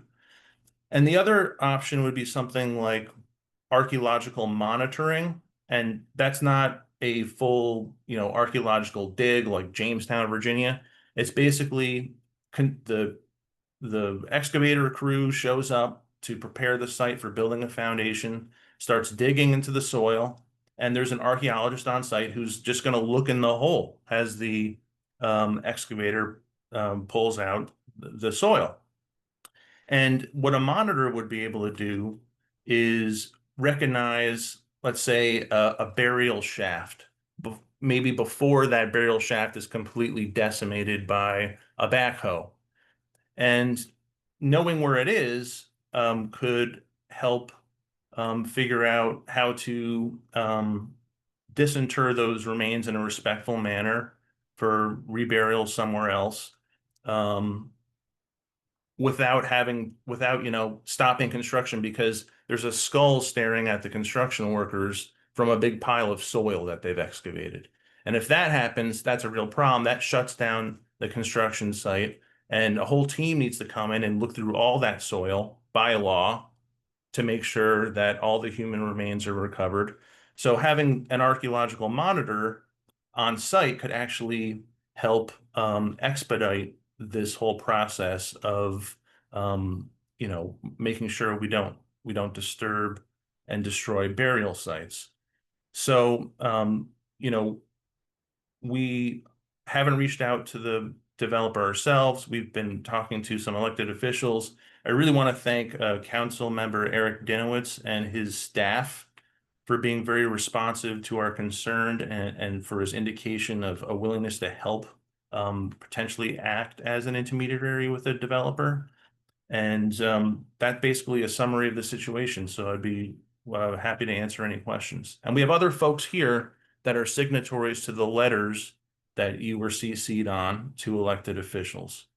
And the other option would be something like archaeological monitoring, and that's not a full, you know, archaeological dig like Jamestown, Virginia. It's basically the excavator crew shows up to prepare the site for building a foundation, starts digging into the soil, and there's an archaeologist on site who's just going to look in the hole as the excavator pulls out the soil. And what a monitor would be able to do is recognize, let's say, a burial shaft, maybe before that burial shaft is completely decimated by a backhoe. And knowing where it is could help figure out how to disinter those remains in a respectful manner for reburial somewhere else. Without, stopping construction because there's a skull staring at the construction workers from a big pile of soil that they've excavated. And if that happens, that's a real problem. That shuts down the construction site, and a whole team needs to come in and look through all that soil by law to make sure that all the human remains are recovered. So having an archaeological monitor on site could actually help expedite this whole process of making sure we don't disturb and destroy burial sites. So we haven't reached out to the developer ourselves. We've been talking to some elected officials. I really want to thank Council Member Eric Dinowitz and his staff for being very responsive to our concern and for his indication of a willingness to help potentially act as an intermediary with a developer. And that's basically a summary of the situation. So I'd be happy to answer any questions. And we have other folks here that are signatories to the letters that you were CC'd on to elected officials.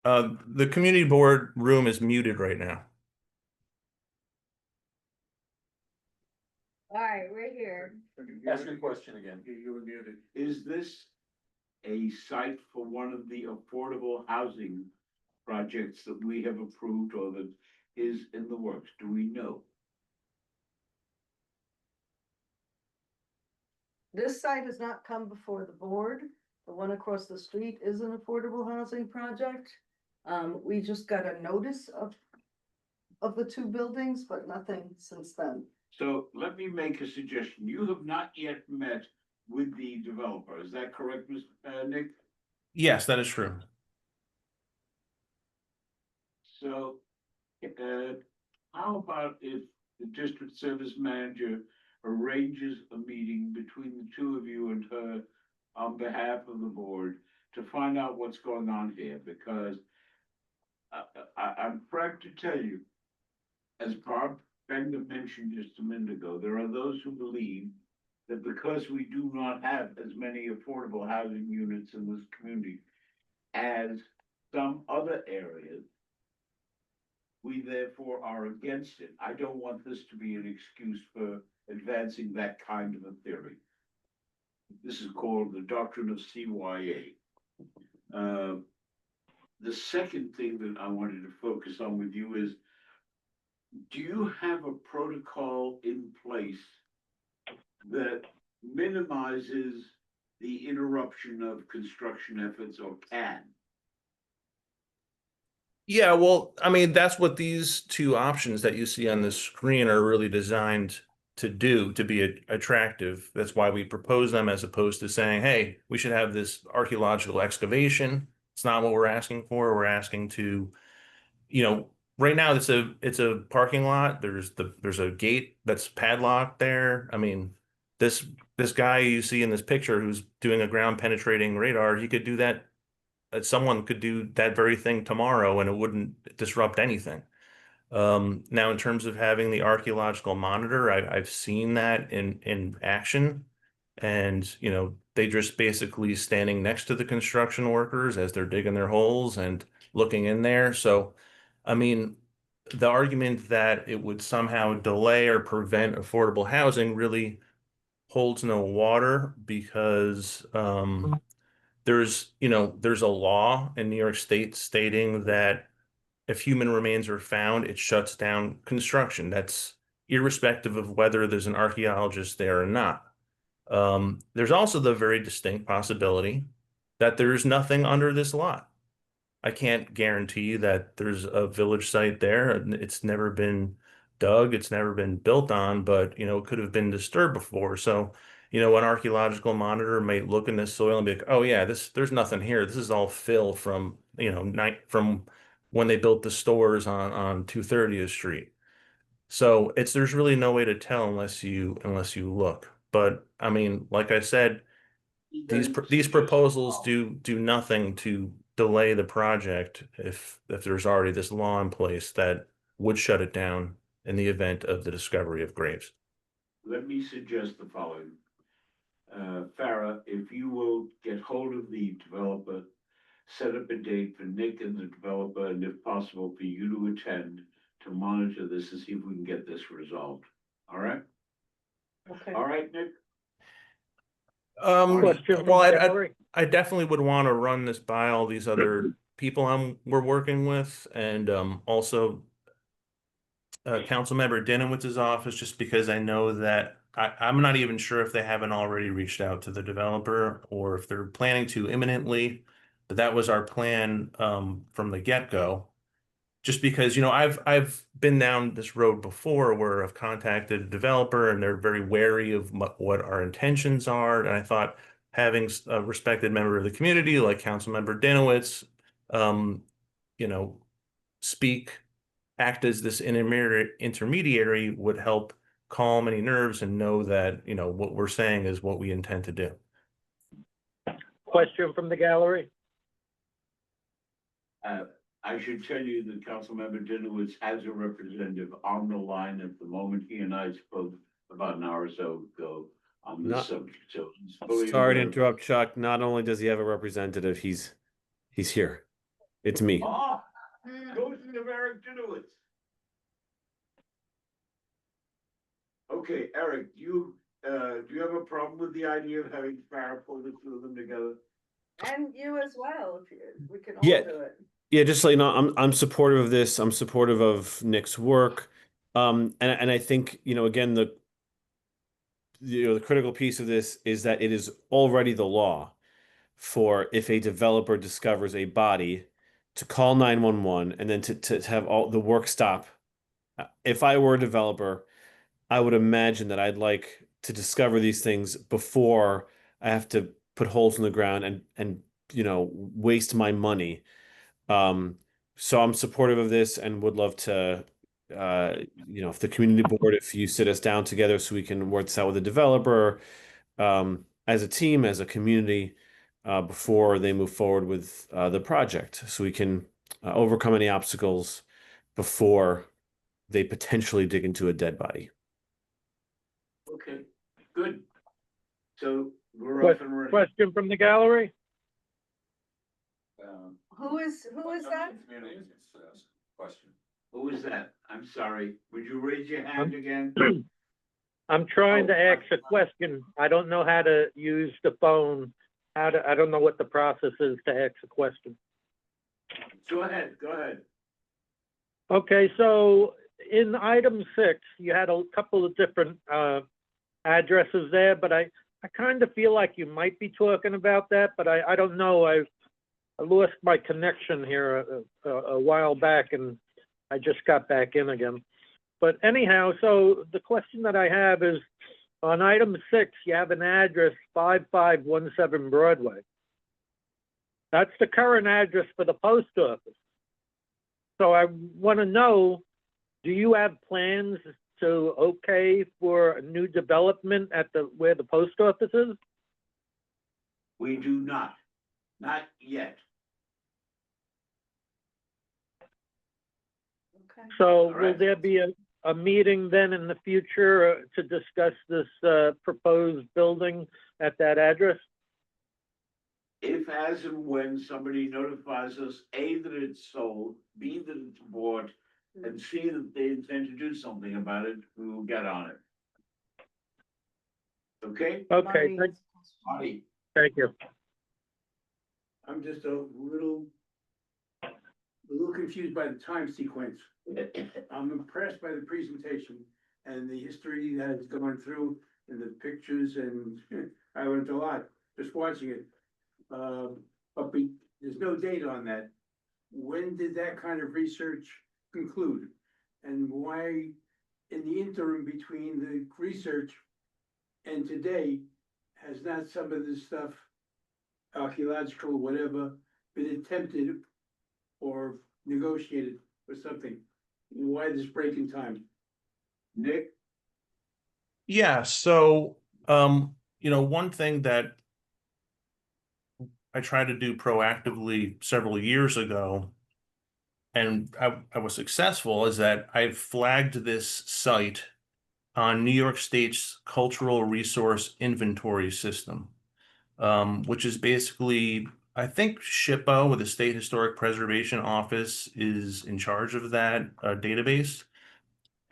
The community board room is muted right now. All right, we're here. Ask your question again. You were muted. Is this a site for one of the affordable housing projects that we have approved or that is in the works? Do we know? This site has not come before the board. The one across the street is an affordable housing project. We just got a notice of the two buildings, but nothing since then. So let me make a suggestion. You have not yet met with the developer. Is that correct, Mr. Nick? Yes, that is true. So, how about if the district service manager arranges a meeting between the two of you and her on behalf of the board to find out what's going on here? Because I'm proud to tell you, as Barb Bender mentioned just a minute ago, there are those who believe that because we do not have as many affordable housing units in this community as some other areas, we therefore are against it. I don't want this to be an excuse for advancing that kind of a theory. This is called the doctrine of CYA. The second thing that I wanted to focus on with you is, do you have a protocol in place that minimizes the interruption of construction efforts, or can? Yeah, well, I mean, that's what these two options that you see on the screen are really designed to do, to be attractive. That's why we propose them, as opposed to saying, hey, we should have this archaeological excavation. It's not what we're asking for. We're asking to, right now it's a parking lot. There's a gate that's padlocked there. I mean, this guy you see in this picture who's doing a ground penetrating radar, he could do that. Someone could do that very thing tomorrow and it wouldn't disrupt anything. Now, in terms of having the archaeological monitor, I've seen that in action, and they just basically standing next to the construction workers as they're digging their holes and looking in there. So, I mean, the argument that it would somehow delay or prevent affordable housing really holds no water, because there's a law in New York State stating that if human remains are found, it shuts down construction. That's irrespective of whether there's an archaeologist there or not. There's also the very distinct possibility that there's nothing under this lot. I can't guarantee that there's a village site there. It's never been dug, it's never been built on, but it could have been disturbed before. So, an archaeological monitor might look in this soil and be like, oh yeah, there's nothing here. This is all fill from, from when they built the stores on 230th Street. So there's really no way to tell unless you look. But I mean, like I said, these proposals do nothing to delay the project if there's already this law in place that would shut it down in the event of the discovery of graves. Let me suggest the following. Farah, if you will get hold of the developer, set up a date for Nick and the developer, and if possible, for you to attend to monitor this and see if we can get this resolved. All right? Okay. All right, Nick? Well, I definitely would want to run this by all these other people we're working with, and also Councilmember Dinowitz's office, just because I know that I'm not even sure if they haven't already reached out to the developer or if they're planning to imminently. But that was our plan from the get-go. Just because, you know, I've been down this road before where I've contacted a developer and they're very wary of what our intentions are. And I thought having a respected member of the community like Councilmember Dinowitz, you know, act as this intermediary would help calm any nerves and know that, you know, what we're saying is what we intend to do. Question from the gallery? I should tell you that Councilmember Dinowitz has a representative on the line at the moment. He and I spoke about an hour or so ago on this subject. So he's fully Sorry to aware. interrupt, Chuck. Not only does he have a representative, he's here. It's me. Oh, goes to Eric Dinowitz. Okay, Eric, do you have a problem with the idea of having Farah pull the two of them together? And you as well, if we can all Yeah. do it. Yeah, just so you know, I'm supportive of this. I'm supportive of Nick's work. And I think, you know, again, the critical piece of this is that it is already the law for if a developer discovers a body to call 911 and then to have all the work stop. If I were a developer, I would imagine that I'd like to discover these things before I have to put holes in the ground and you know, waste my money. So I'm supportive of this and would love to, you know, if the community board, if you sit us down together so we can work this out with the developer, as a team, as a community, before they move forward with the project, so we can overcome any obstacles before they potentially dig into a dead body. Okay, good. So we're up and ready. Question from the gallery? Who is that? Question. Who is that? I'm sorry. Would you raise your hand again? I'm trying to ask a question. I don't know how to use the phone. I don't know what the process is to ask a question. Go ahead. Okay, so in item 6, you had a couple of different addresses there, but I kind of feel like you might be talking about that, but I don't know. I lost my connection here a while back and I just got back in again. But anyhow, so the question that I have is on item 6, you have an address 5517 Broadway. That's the current address for the post office. So I want to know, do you have plans to okay for a new development at where the post office is? We do not yet. Okay. So right. will there be a meeting then in the future to discuss this proposed building at that address? If, as and when somebody notifies us, A, that it's sold, B, that it's bought, and C, that they intend to do something about it, we will get on it. Okay? Okay, Marty? thank you. I'm just a little confused by the time sequence. I'm impressed by the presentation and the history that has gone through and the pictures, and I learned a lot just watching it. But there's no date on that. When did that kind of research conclude? And why, in the interim between the research and today, has not some of this stuff, archaeological, whatever, been attempted or negotiated or something? Why this break in time? Nick? Yeah, so you know, one thing that I tried to do proactively several years ago, and I was successful, is that I flagged this site on New York State's Cultural Resource Inventory System, which is basically, I think SHPO, with the State Historic Preservation Office, is in charge of that database.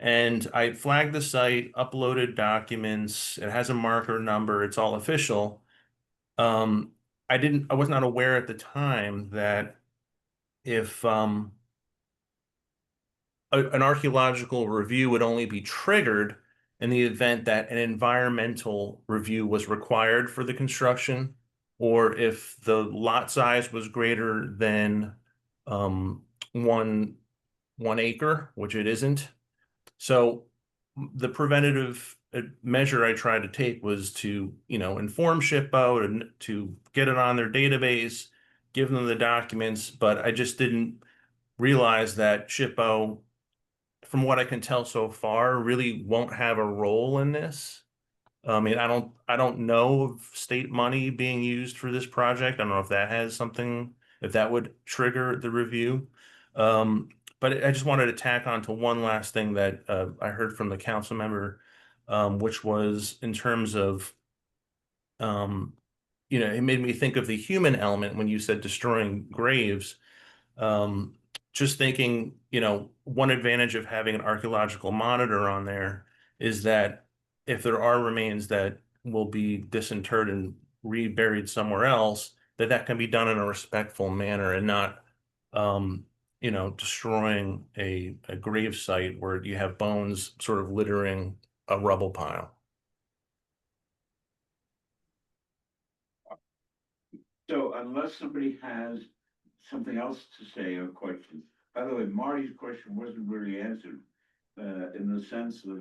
And I flagged the site, uploaded documents, it has a marker number, it's all official. I was not aware at the time that if an archaeological review would only be triggered in the event that an environmental review was required for the construction, or if the lot size was greater than one acre, which it isn't. So the preventative measure I tried to take was to, inform SHPO to get it on their database, give them the documents, but I just didn't realize that SHPO, from what I can tell so far, really won't have a role in this. I mean, I don't know of state money being used for this project. I don't know if that has something, if that would trigger the review. But I just wanted to tack on to one last thing that I heard from the council member, which was in terms of, it made me think of the human element when you said destroying graves. Just thinking, one advantage of having an archaeological monitor on there is that if there are remains that will be disinterred and reburied somewhere else, that can be done in a respectful manner and not, destroying a grave site where you have bones sort of littering a rubble pile. So unless somebody has something else to say or question, by the way, Marty's question wasn't really answered, in the sense of,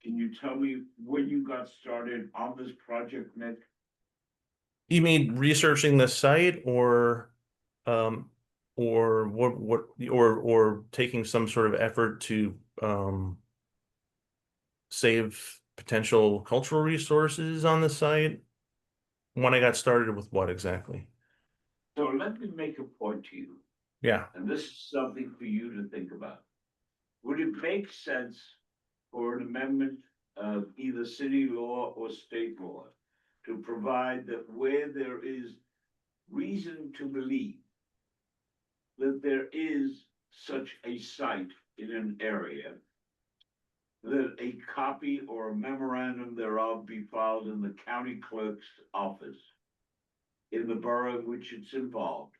can you tell me when you got started on this project, Nick? You mean researching the site or or taking some sort of effort to save potential cultural resources on the site? When I got started with what exactly? So let me make a point to you, Yeah. and this is something for you to think about. Would it make sense for an amendment of either city law or state law to provide that where there is reason to believe that there is such a site in an area, that a copy or a memorandum thereof be filed in the county clerk's office in the borough in which it's involved,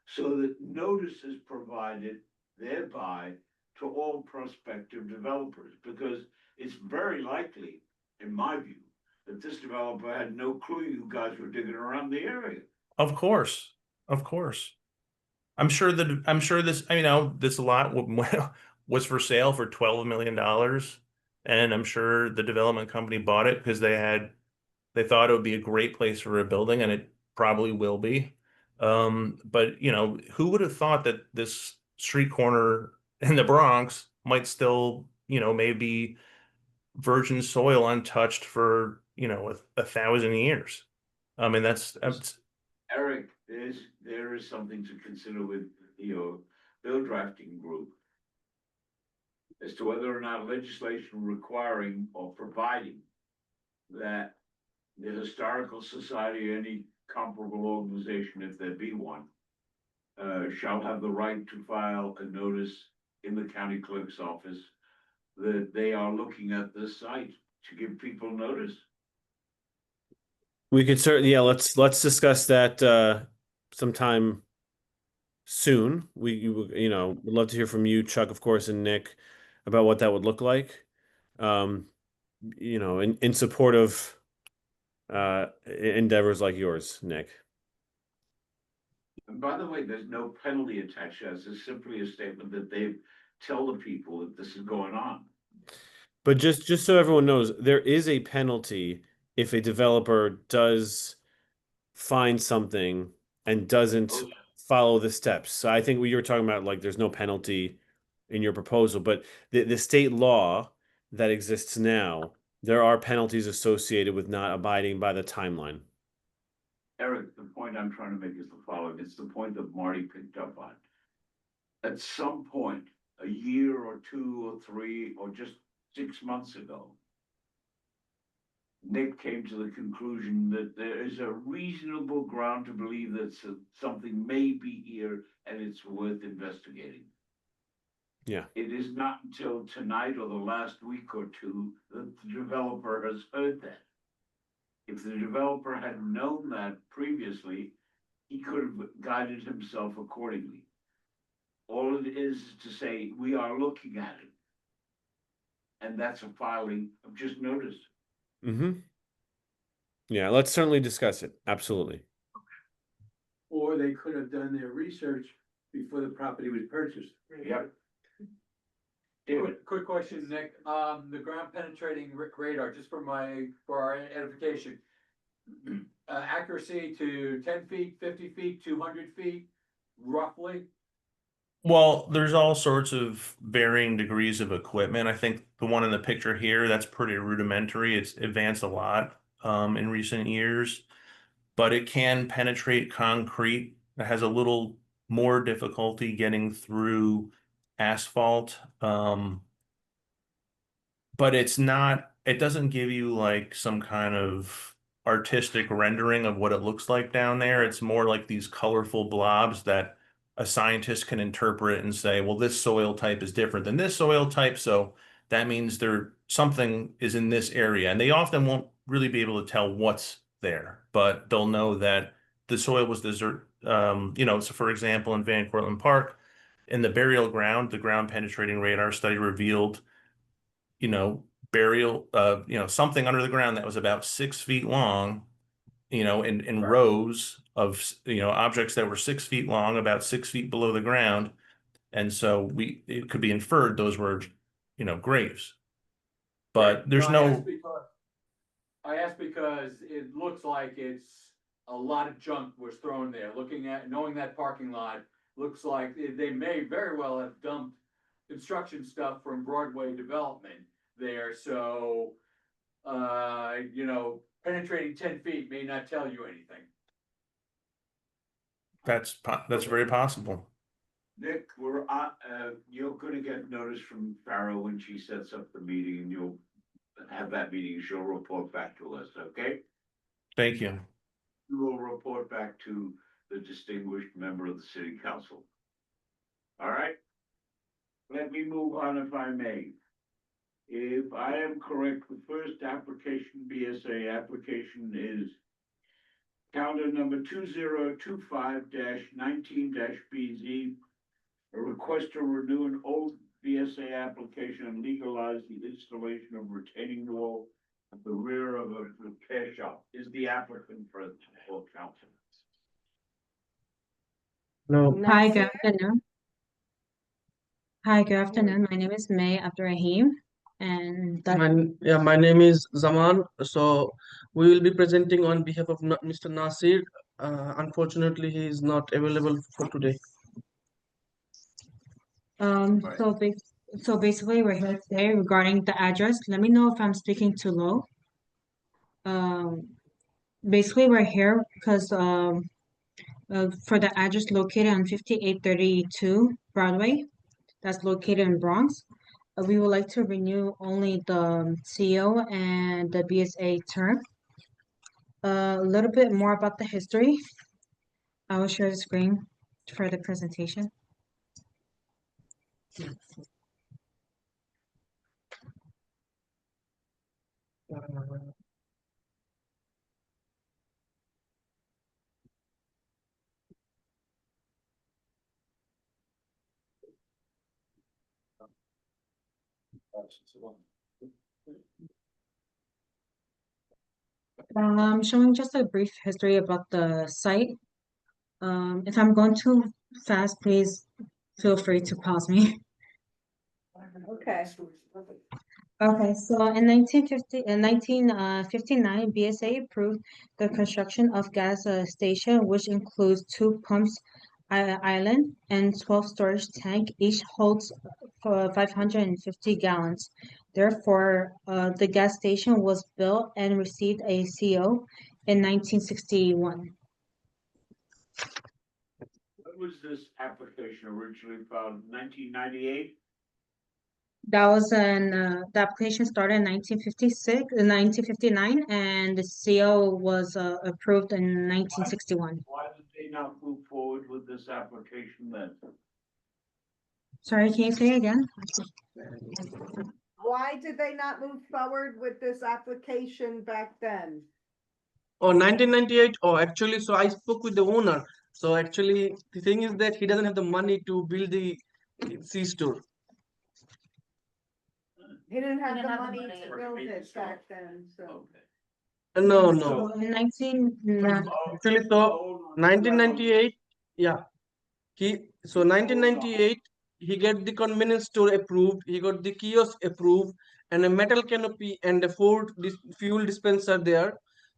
so that notice is provided thereby to all prospective developers, because it's very likely, in my view, that this developer had no clue you guys were digging around the area. Of course. I'm sure this, this lot was for sale for $12 million. And I'm sure the development company bought it because they thought it would be a great place for a building, and it probably will be. But who would have thought that this street corner in the Bronx might still, maybe virgin soil untouched for, 1,000 years. I mean, that's Eric, there is something to consider with bill drafting group as to whether or not legislation requiring or providing that the Historical Society, any comparable organization, if there be one, shall have the right to file a notice in the county clerk's office that they are looking at this site to give people notice. We could certainly, yeah, let's discuss that sometime soon. Would love to hear from you, Chuck, of course, and Nick about what that would look like. In support of endeavors like yours, Nick. And by the way, there's no penalty attached to this. It's simply a statement that they tell the people that this is going on. But just so everyone knows, there is a penalty if a developer does find something and doesn't follow the steps. So I think what you were talking about, like, there's no penalty in your proposal, but the state law that exists now, there are penalties associated with not abiding by the timeline. Eric, the point I'm trying to make is the following, it's the point that Marty picked up on. At some point, a year or two or three, or just 6 months ago, Nick came to the conclusion that there is a reasonable ground to believe that something may be here and it's worth investigating. Yeah. It is not until tonight or the last week or two that the developer has heard that. If the developer had known that previously, he could have guided himself accordingly. All it is to say, we are looking at it. And that's a filing of just notice. Mm-hmm. Yeah, let's certainly discuss it. Absolutely. Or they could have done their research before the property was purchased. Yep. Quick question, Nick, the ground penetrating radar, just for our edification. Accuracy to 10 feet, 50 feet, 200 feet, roughly? Well, there's all sorts of varying degrees of equipment. I think the one in the picture here, that's pretty rudimentary. It's advanced a lot in recent years, but it can penetrate concrete. It has a little more difficulty getting through asphalt. But it doesn't give you like some kind of artistic rendering of what it looks like down there. It's more like these colorful blobs that a scientist can interpret and say, well, this soil type is different than this soil type, so that means something is in this area. And they often won't really be able to tell what's there, but they'll know that the soil was desert. So for example, in Van Cortlandt Park, in the burial ground, the ground penetrating radar study revealed, something under the ground that was about 6 feet long, in rows of, objects that were 6 feet long, about 6 feet below the ground. And so it could be inferred those were, graves. But there's I asked because it looks like it's a lot of junk was thrown there. Knowing that parking lot, looks like they may very well have dumped construction stuff from Broadway development there. So, penetrating 10 feet may not tell you anything. That's very possible. Nick, you're gonna get notice from Farrell when she sets up the meeting, and you'll have that meeting, she'll report back to us, okay? Thank you. You will report back to the distinguished member of the city council. All right? Let me move on if I may. If I am correct, the first application, BSA application, is calendar number 2025-19-BZ, a request to renew an old BSA application and legalize the installation of retaining wall at the rear of a repair shop. Is the applicant present or council? No. Hi, good afternoon. Hi, good afternoon. My name is May Abdurrahim, and My name is Zaman. So we will be presenting on behalf of Mr. Nasir. Unfortunately, he is not available for today. so basically we're here today regarding the address. Let me know if I'm speaking too low. Basically we're here because for the address located on 5832 Broadway, that's located in Bronx. We would like to renew only the CO and the BSA term. A little bit more about the history. I will share the screen for the presentation. I'm showing just a brief history about the site. If I'm going too fast, please feel free to pause me. Okay. Okay, so in 1959, BSA approved the construction of gas station, which includes 2 pumps island and 12 storage tank. Each holds 550 gallons. Therefore, the gas station was built and received a CO in 1961. When was this application originally filed? 1998? That was the application started in 1959, and the CO was approved in 1961. Why did they not move forward with this application then? Sorry, can you say it again? Why did they not move forward with this application back then? Oh, 1998. Oh, actually, so I spoke with the owner. So actually, the thing is that he doesn't have the money to build the C-store. He didn't have He the didn't have the money money to to build make it the store. back then, so. Okay. No, So no. in 19, Actually, so 1998, yeah. So 1998, he get the convenience store approved, he got the kiosk approved, and a metal canopy and a fuel dispenser there.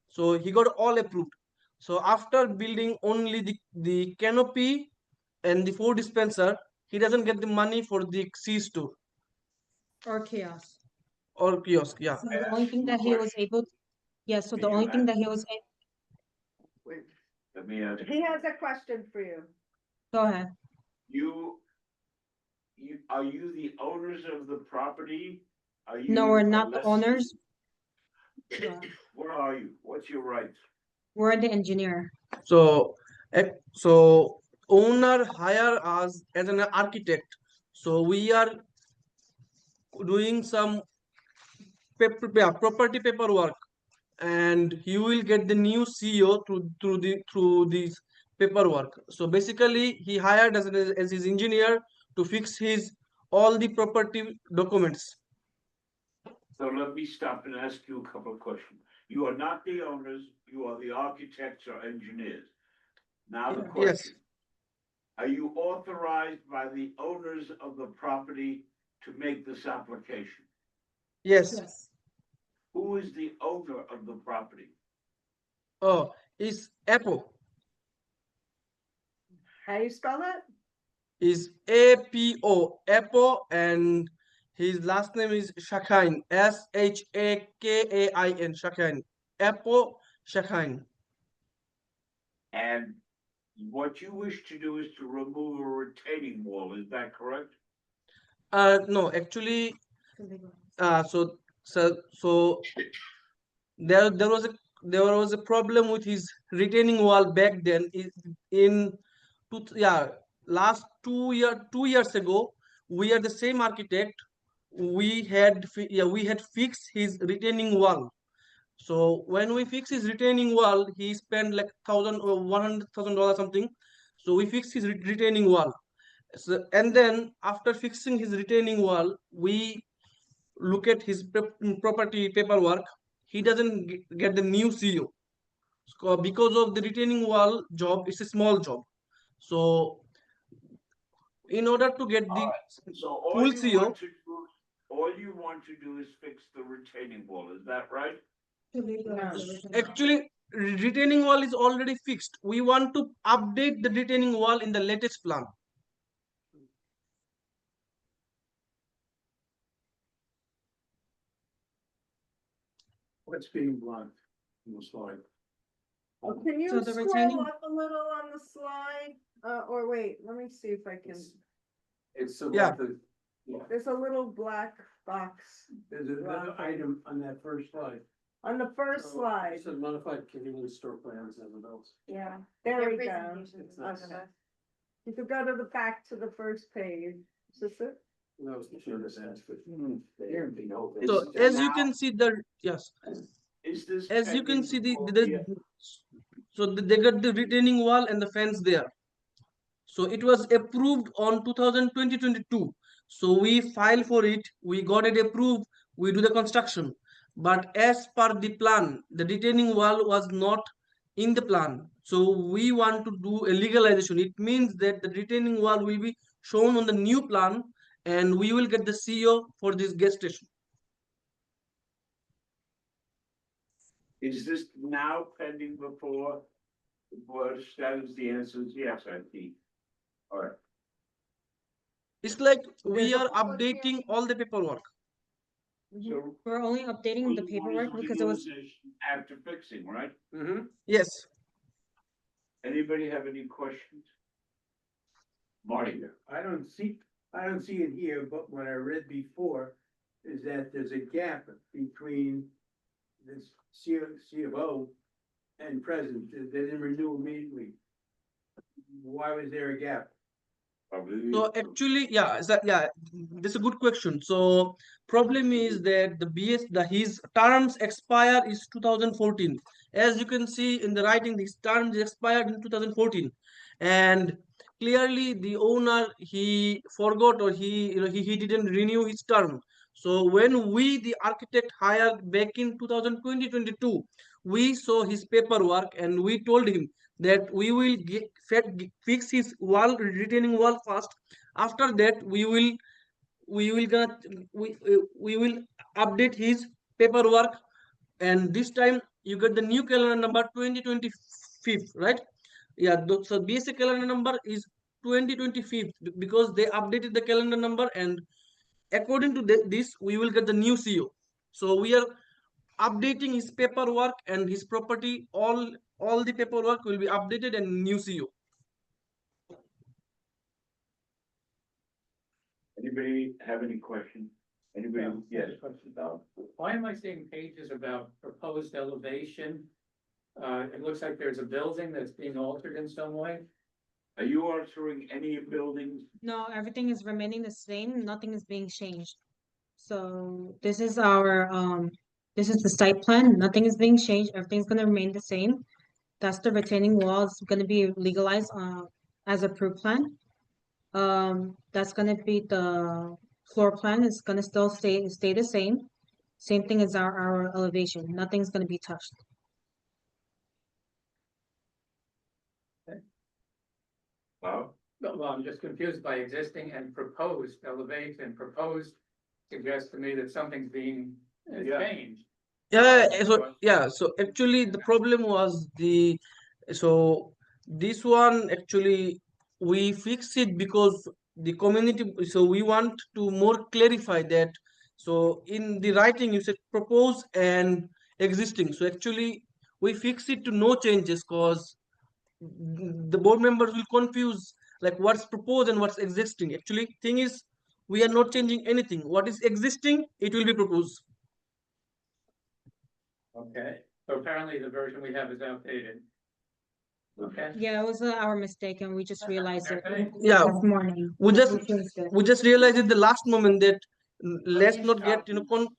So he got all approved. So after building only the canopy and the food dispenser, he doesn't get the money for the C store or kiosk. or kiosk. Yeah. So the only thing that he was able, yeah, so the Can you only thing that he answer? was, Wait, let me ask. He has a question for you. go ahead. You, are you the owners of the property? Are you? No, we're a not the lessee? owners. Where are you? What's your rights? We're the engineer. So, so owner hire us as an architect. So we are doing some property paperwork, and he will get the new CEO through this paperwork. So basically, he hired as his engineer to fix his all the property documents. So let me stop and ask you a couple of questions. You are not the owners, you are the architects or engineers. Now the Yes. question. Are you authorized by the owners of the property to make this application? Yes. Who is the owner of the property? Oh, is Apple. How you spell that? Is APO, Apple, and his last name is Shakain, Shakain, Shakain, Apple Shakain. And what you wish to do is to remove a retaining wall, is that correct? No, actually, so there was a problem with his retaining wall back then. Last 2 years ago, we are the same architect. We had fixed his retaining wall. So when we fix his retaining wall, he spent like $100,000 something. So we fixed his retaining wall. So, and then after fixing his retaining wall, we look at his property paperwork. He doesn't get the new CO. So because of the retaining wall job, it's a small job. So in order to get the So full CO, all you want to do is fix the retaining wall, is that right? actually retaining wall is already fixed. We want to update the retaining wall in the latest plan. What's being blocked in the slide? Can you So the scroll retaining- up a little on the slide? Or wait, let me see if I can. It's Yeah. about the, There's a little black box there's another item on that first slide. on the first slide. It said modified convenience store plans as adults. Yeah. There Their we go. presentation is It's Okay. nice. You could go to the back to the first page. Is this it? That was the shortest answer. So as you can see yes, Is this? as you can pending see before they got the retaining wall and the fence there. So it was approved on 2022. So we filed for it, we got it approved, we do the construction. But as per the plan, the retaining wall was not in the plan. So we want to do a legalization. It means that the retaining wall will be shown on the new plan, and we will get the CO for this gas station. Is this now pending before the board status? The answer is yes, I think. All right. It's like we There's a are public updating all the paperwork. So We're only updating the paperwork because it was, after fixing, right? Yes. Anybody have any questions? Marty, I don't see it here, but what I read before is that there's a gap between this C of O and present. They didn't renew immediately. Why was there a gap? probably. So actually, that's a good question. So problem is that his terms expire is 2014. As you can see in the writing, his terms expired in 2014, and clearly the owner, he forgot, or he didn't renew his term. So when we, the architect, hired back in 2022, we saw his paperwork and we told him that we will fix his retaining wall first. After that, we will update his paperwork, and this time you get the new calendar number 2025, right? Yeah, so basic calendar number is 2025 because they updated the calendar number, and according to this we will get the new CO. So we are updating his paperwork and his property. All the paperwork will be updated and new CO. Anybody have any questions? Anybody? Yes. Why am I seeing pages about proposed elevation? It looks like there's a building that's being altered in some way. Are you altering any buildings? No, everything is remaining the same, nothing is being changed. So this is our, this is the site plan, nothing is being changed, everything's gonna remain the same. That's the retaining wall, it's gonna be legalized, as approved plan. That's gonna be the floor plan, it's gonna still stay the same. Same thing as our elevation, nothing's gonna be touched. Wow. Well, I'm just confused by existing and proposed elevation. Proposed suggests to me that something's being changed. So actually the problem was this one actually we fixed it because the community, so we want to more clarify that. So in the writing you said propose and existing, so actually we fix it to no changes, because the board members will confuse like what's proposed and what's existing. Actually thing is, we are not changing anything. What is existing, it will be proposed. Okay, so apparently the version we have is outdated. Okay. Yeah, it was our mistake and we just realized it Yeah, this morning. we just realized at the last moment that let's me not stop get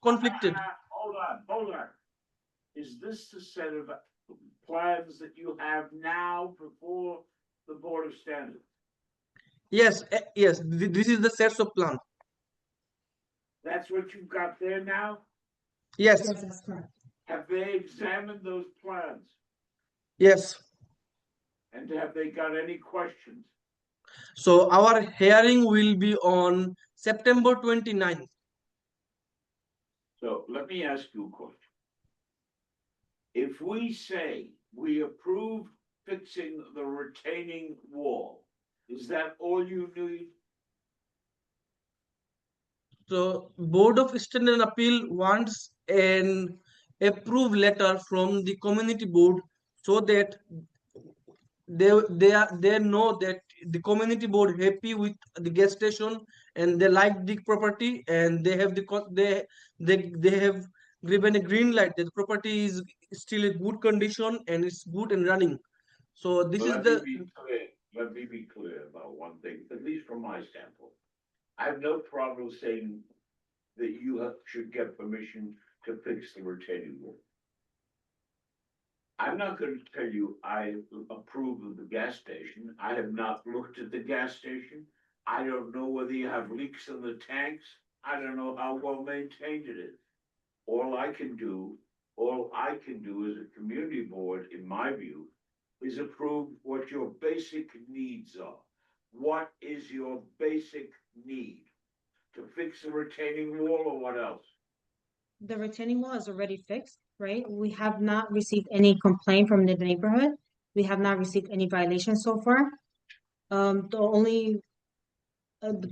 conflicted. Hold on. Is this the set of plans that you have now before the Board of Standards? Yes, this is the sets of plan. That's what you've got there now? Yes, that's correct. Have they examined those plans? yes. And have they got any questions? So our hearing will be on September 29th. So let me ask you a question. If we say we approve fixing the retaining wall, is that all you need? So Board of Standard Appeal wants an approved letter from the community board, so that they know that the community board happy with the gas station and they like the property, and they have they have given a green light that the property is still in good condition and it's good and running. So this is the Let me be clear about one thing, at least from my standpoint. I have no problem saying that you should get permission to fix the retaining wall. I'm not going to tell you I approve of the gas station. I have not looked at the gas station. I don't know whether you have leaks in the tanks. I don't know how well maintained it is. All I can do as a community board, in my view, is approve what your basic needs are. What is your basic need? To fix the retaining wall or what else? The retaining wall is already fixed, right? We have not received any complaint from the neighborhood. We have not received any violations so far. The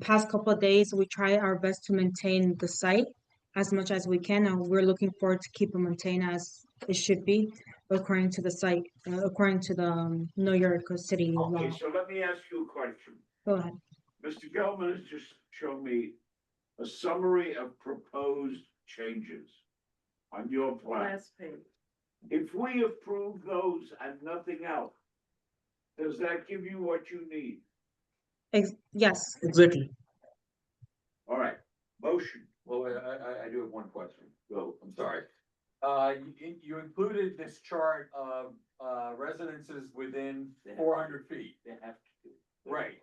past couple of days, we try our best to maintain the site as much as we can, and we're looking forward to keep it maintained as it should be, according to the site, according to the New York City law. Okay, so let me ask you a question. Go ahead. Mr. Gelman has just shown me a summary of proposed changes on your plan. Last page. If we approve those and nothing else, does that give you what you need? Yes. Exactly. All right, motion, Well, I do have one question. go. I'm sorry. You included this chart of, residences within 400 feet. They have to do. Right.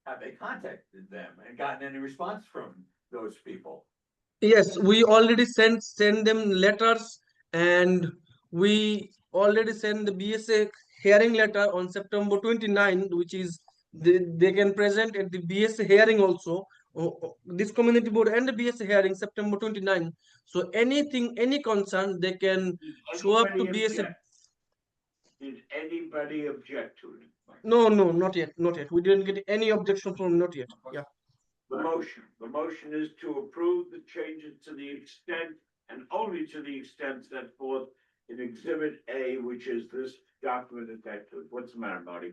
Have they contacted them and gotten any response from those people? Yes, we already send them letters, and we already send the BSA hearing letter on September 29, which is they can present at the BSA hearing also. This community board and the BSA hearing September 29. So anything, any concern, they can show up to Anybody BSA. object? Did anybody object to it? No, not yet, not yet. We didn't get any objection from, not yet. Yeah. The motion is to approve the changes to the extent and only to the extent set forth in Exhibit A, which is this document attached to it. What's the matter, Marty?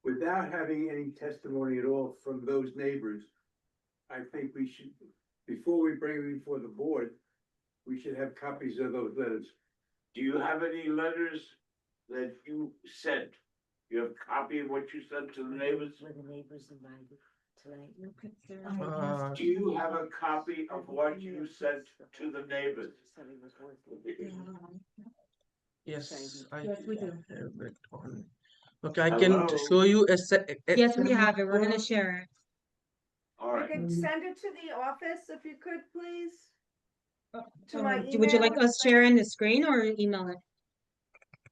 Without having any testimony at all from those neighbors, I think we should, before we bring it before the board, we should have copies of those letters. Do you have any letters that you sent? You have a copy of what you sent to the neighbors? Were the neighbors invited tonight? Uh, Do you have a copy of what you sent to the neighbors? Yes, I Yes, we do. have it on. Okay, I can Hello? show you Yes, we have it. We're gonna share it. All You right, can send it to the office if you could, please. To my Would you like email? us sharing the screen or email it?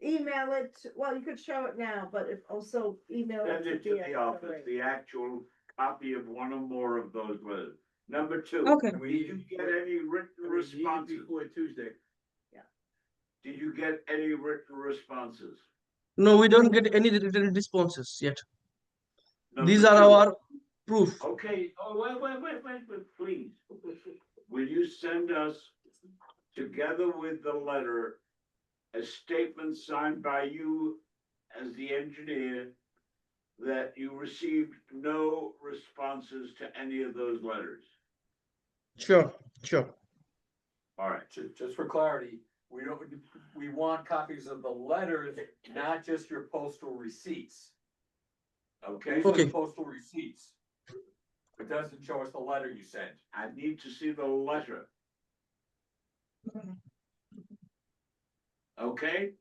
Email it, well, you could show it now, but if also email it send it to the DA, office, right. the actual copy of one or more of those letters. Number two. Okay. Did you get any written responses? Before Tuesday. Did you get any written responses? No, we don't get any written responses yet. Number These are two. our proof. Okay, oh, wait, please. Will you send us, together with the letter, a statement signed by you as the engineer that you received no responses to any of those letters? Sure. All right, Just for clarity, we want copies of the letters, not just your postal receipts. okay? These are the Okay. postal receipts. It doesn't show us the letter you sent. I need to see the letter. Okay?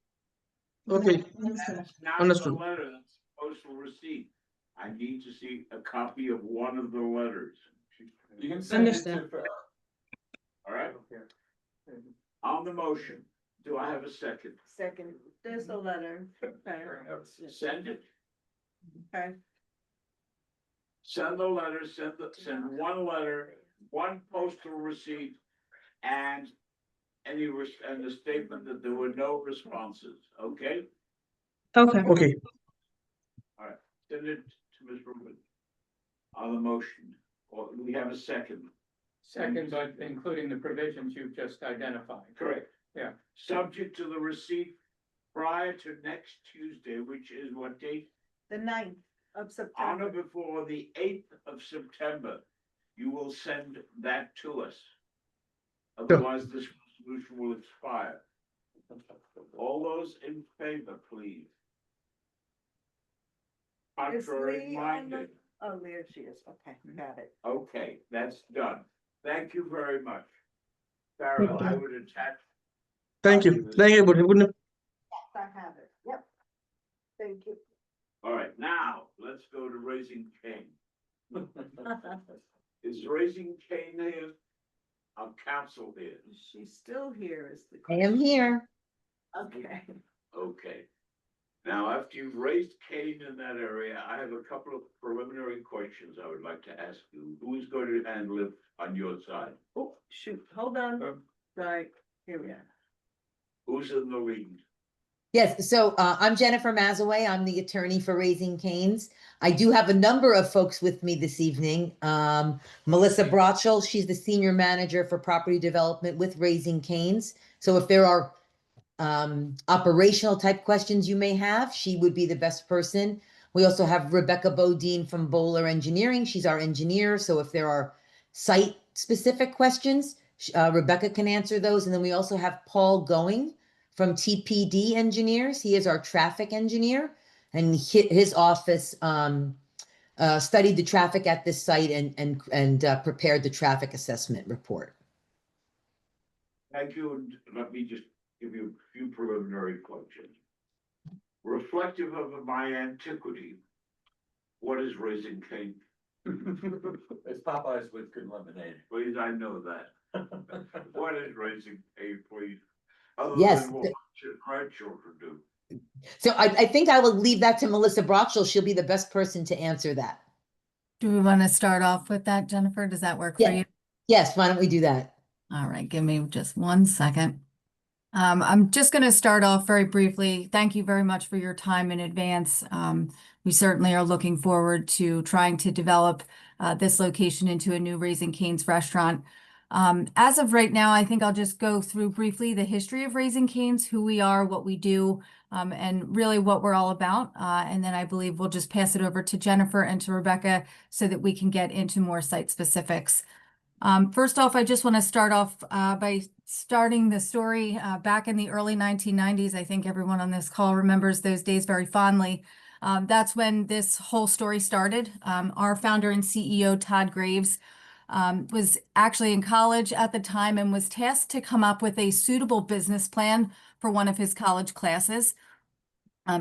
Okay, That's not the Understood. letter, that's postal receipt. I need to see a copy of one of the letters, You can send it Understand. to, all right? On the motion, do I have a second? Second, there's a letter. Okay, Send it, okay. send the letter, send one letter, one postal receipt, and and the statement that there were no responses, okay? Okay. okay. Send it to Ms. Rubin. On the motion, or do we have a second? Second, but including the provisions you've just identified. Correct. Yeah. Subject to the receipt prior to next Tuesday, which is what date? The 9th of On September. or before the 8th of September, you will send that to us. Otherwise, this resolution will expire. All those in favor, please. Is Contrary Lee on minded. Oh, there she is. Okay, got it. Okay, that's done. Thank you very much. Farrell, I would attach. Thank you. Thank you, but good night. I have it. Yep. Thank you. All right, now, let's go to Raising Cane. Is Raising Cane here? Our council here. She's still here is the I am here. Okay. Okay. Now, after you've raised Cane in that area, I have a couple of preliminary questions I would like to ask you. Who is going to handle it on your side? Oh, shoot, hold on. Right, here we are. Who's in the lead? Yes, so I'm Jennifer Mazaway. I'm the attorney for Raising Cane's. I do have a number of folks with me this evening. Melissa Brotchell, she's the senior manager for property development with Raising Cane's. So if there are operational type questions you may have, she would be the best person. We also have Rebecca Bodine from Bowler Engineering. She's our engineer. So if there are site specific questions, Rebecca can answer those. And then we also have Paul Going from TPD Engineers. He is our traffic engineer, and his office studied the traffic at this site and prepared the traffic assessment report. Thank you, and let me just give you a few preliminary questions. Reflective of my antiquity, what is Raising Cane? It's Popeyes with good lemonade. Please, I know that. What is Raising Cane, please? Other Yes, than what your grandchildren do. So I think I will leave that to Melissa Brockshall. She'll be the best person to answer that. Do we want to start off with that, Jennifer? Does that work for you? Yes, why don't we do that? All right, give me just 1 second. I'm just going to start off very briefly. Thank you very much for your time in advance. We certainly are looking forward to trying to develop this location into a new Raising Cane's restaurant. As of right now, I think I'll just go through briefly the history of Raising Cane's, who we are, what we do, and really what we're all about. And then I believe we'll just pass it over to Jennifer and to Rebecca so that we can get into more site specifics. First off, I just want to start off by starting the story back in the early 1990s. I think everyone on this call remembers those days very fondly. That's when this whole story started. Our founder and CEO, Todd Graves, was actually in college at the time and was tasked to come up with a suitable business plan for one of his college classes.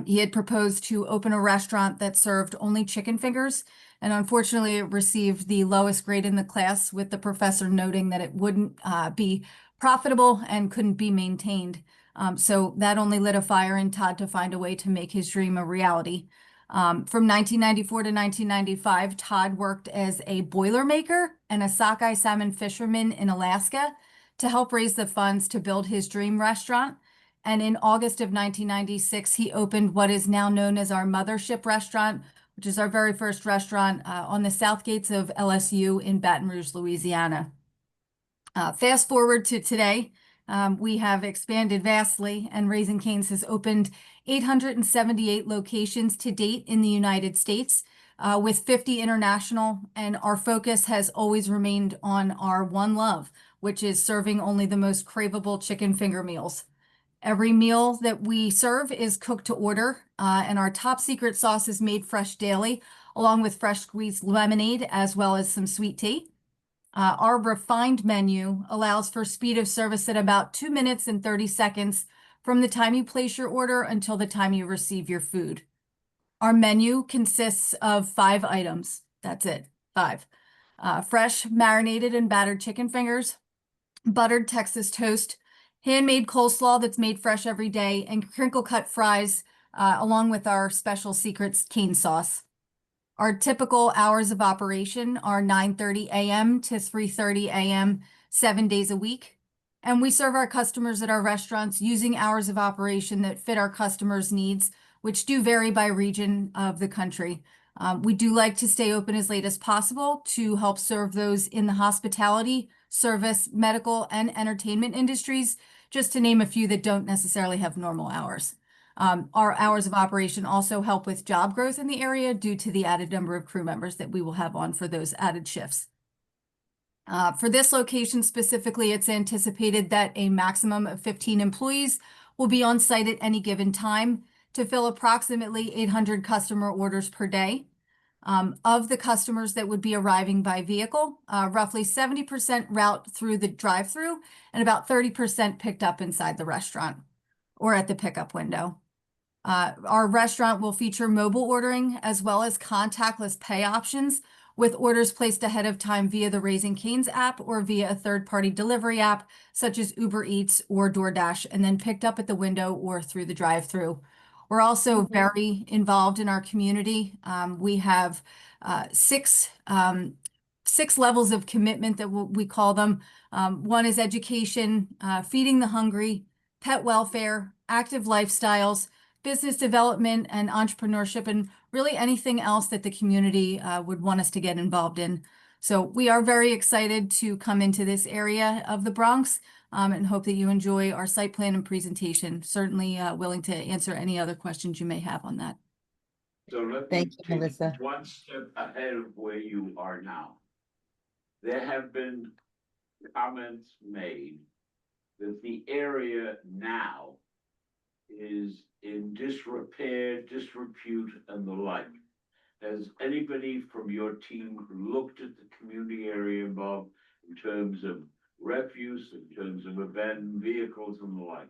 He had proposed to open a restaurant that served only chicken fingers, and unfortunately it received the lowest grade in the class, with the professor noting that it wouldn't be profitable and couldn't be maintained. So that only lit a fire in Todd to find a way to make his dream a reality. From 1994 to 1995, Todd worked as a boilermaker and a sockeye salmon fisherman in Alaska to help raise the funds to build his dream restaurant. And in August of 1996, he opened what is now known as our Mothership Restaurant, which is our very first restaurant on the south gates of LSU in Baton Rouge, Louisiana. Fast forward to today, we have expanded vastly, and Raising Cane's has opened 878 locations to date in the United States, with 50 international, and our focus has always remained on our one love, which is serving only the most craveable chicken finger meals. Every meal that we serve is cooked to order, and our top secret sauce is made fresh daily, along with fresh squeezed lemonade, as well as some sweet tea. Our refined menu allows for speed of service at about 2 minutes and 30 seconds from the time you place your order until the time you receive your food. Our menu consists of 5 items. That's it, 5. Fresh, marinated, and battered chicken fingers, buttered Texas toast, handmade coleslaw that's made fresh every day, and crinkle cut fries, along with our special secret cane sauce. Our typical hours of operation are 9:30 a.m. to 3:30 a.m., 7 days a week. And we serve our customers at our restaurants using hours of operation that fit our customers' needs, which do vary by region of the country. We do like to stay open as late as possible to help serve those in the hospitality, service, medical, and entertainment industries, just to name a few that don't necessarily have normal hours. Our hours of operation also help with job growth in the area due to the added number of crew members that we will have on for those added shifts. For this location specifically, it's anticipated that a maximum of 15 employees will be on site at any given time to fill approximately 800 customer orders per day. Of the customers that would be arriving by vehicle, roughly 70% route through the drive-through and about 30% picked up inside the restaurant or at the pickup window. Our restaurant will feature mobile ordering as well as contactless pay options, with orders placed ahead of time via the Raising Cane's app or via a third-party delivery app such as Uber Eats or DoorDash, and then picked up at the window or through the drive-through. We're also very involved in our community. We have 6 levels of commitment that we call them. One is education, feeding the hungry, pet welfare, active lifestyles, business development and entrepreneurship, and really anything else that the community would want us to get involved in. So we are very excited to come into this area of the Bronx. and hope that you enjoy our site plan and presentation. Certainly willing to answer any other questions you may have on that. So let me Thank you, take Melissa. one step ahead of where you are now. There have been comments made that the area now is in disrepair, disrepute, and the like. Has anybody from your team looked at the community area involved in terms of refuse, in terms of abandoned vehicles and the like?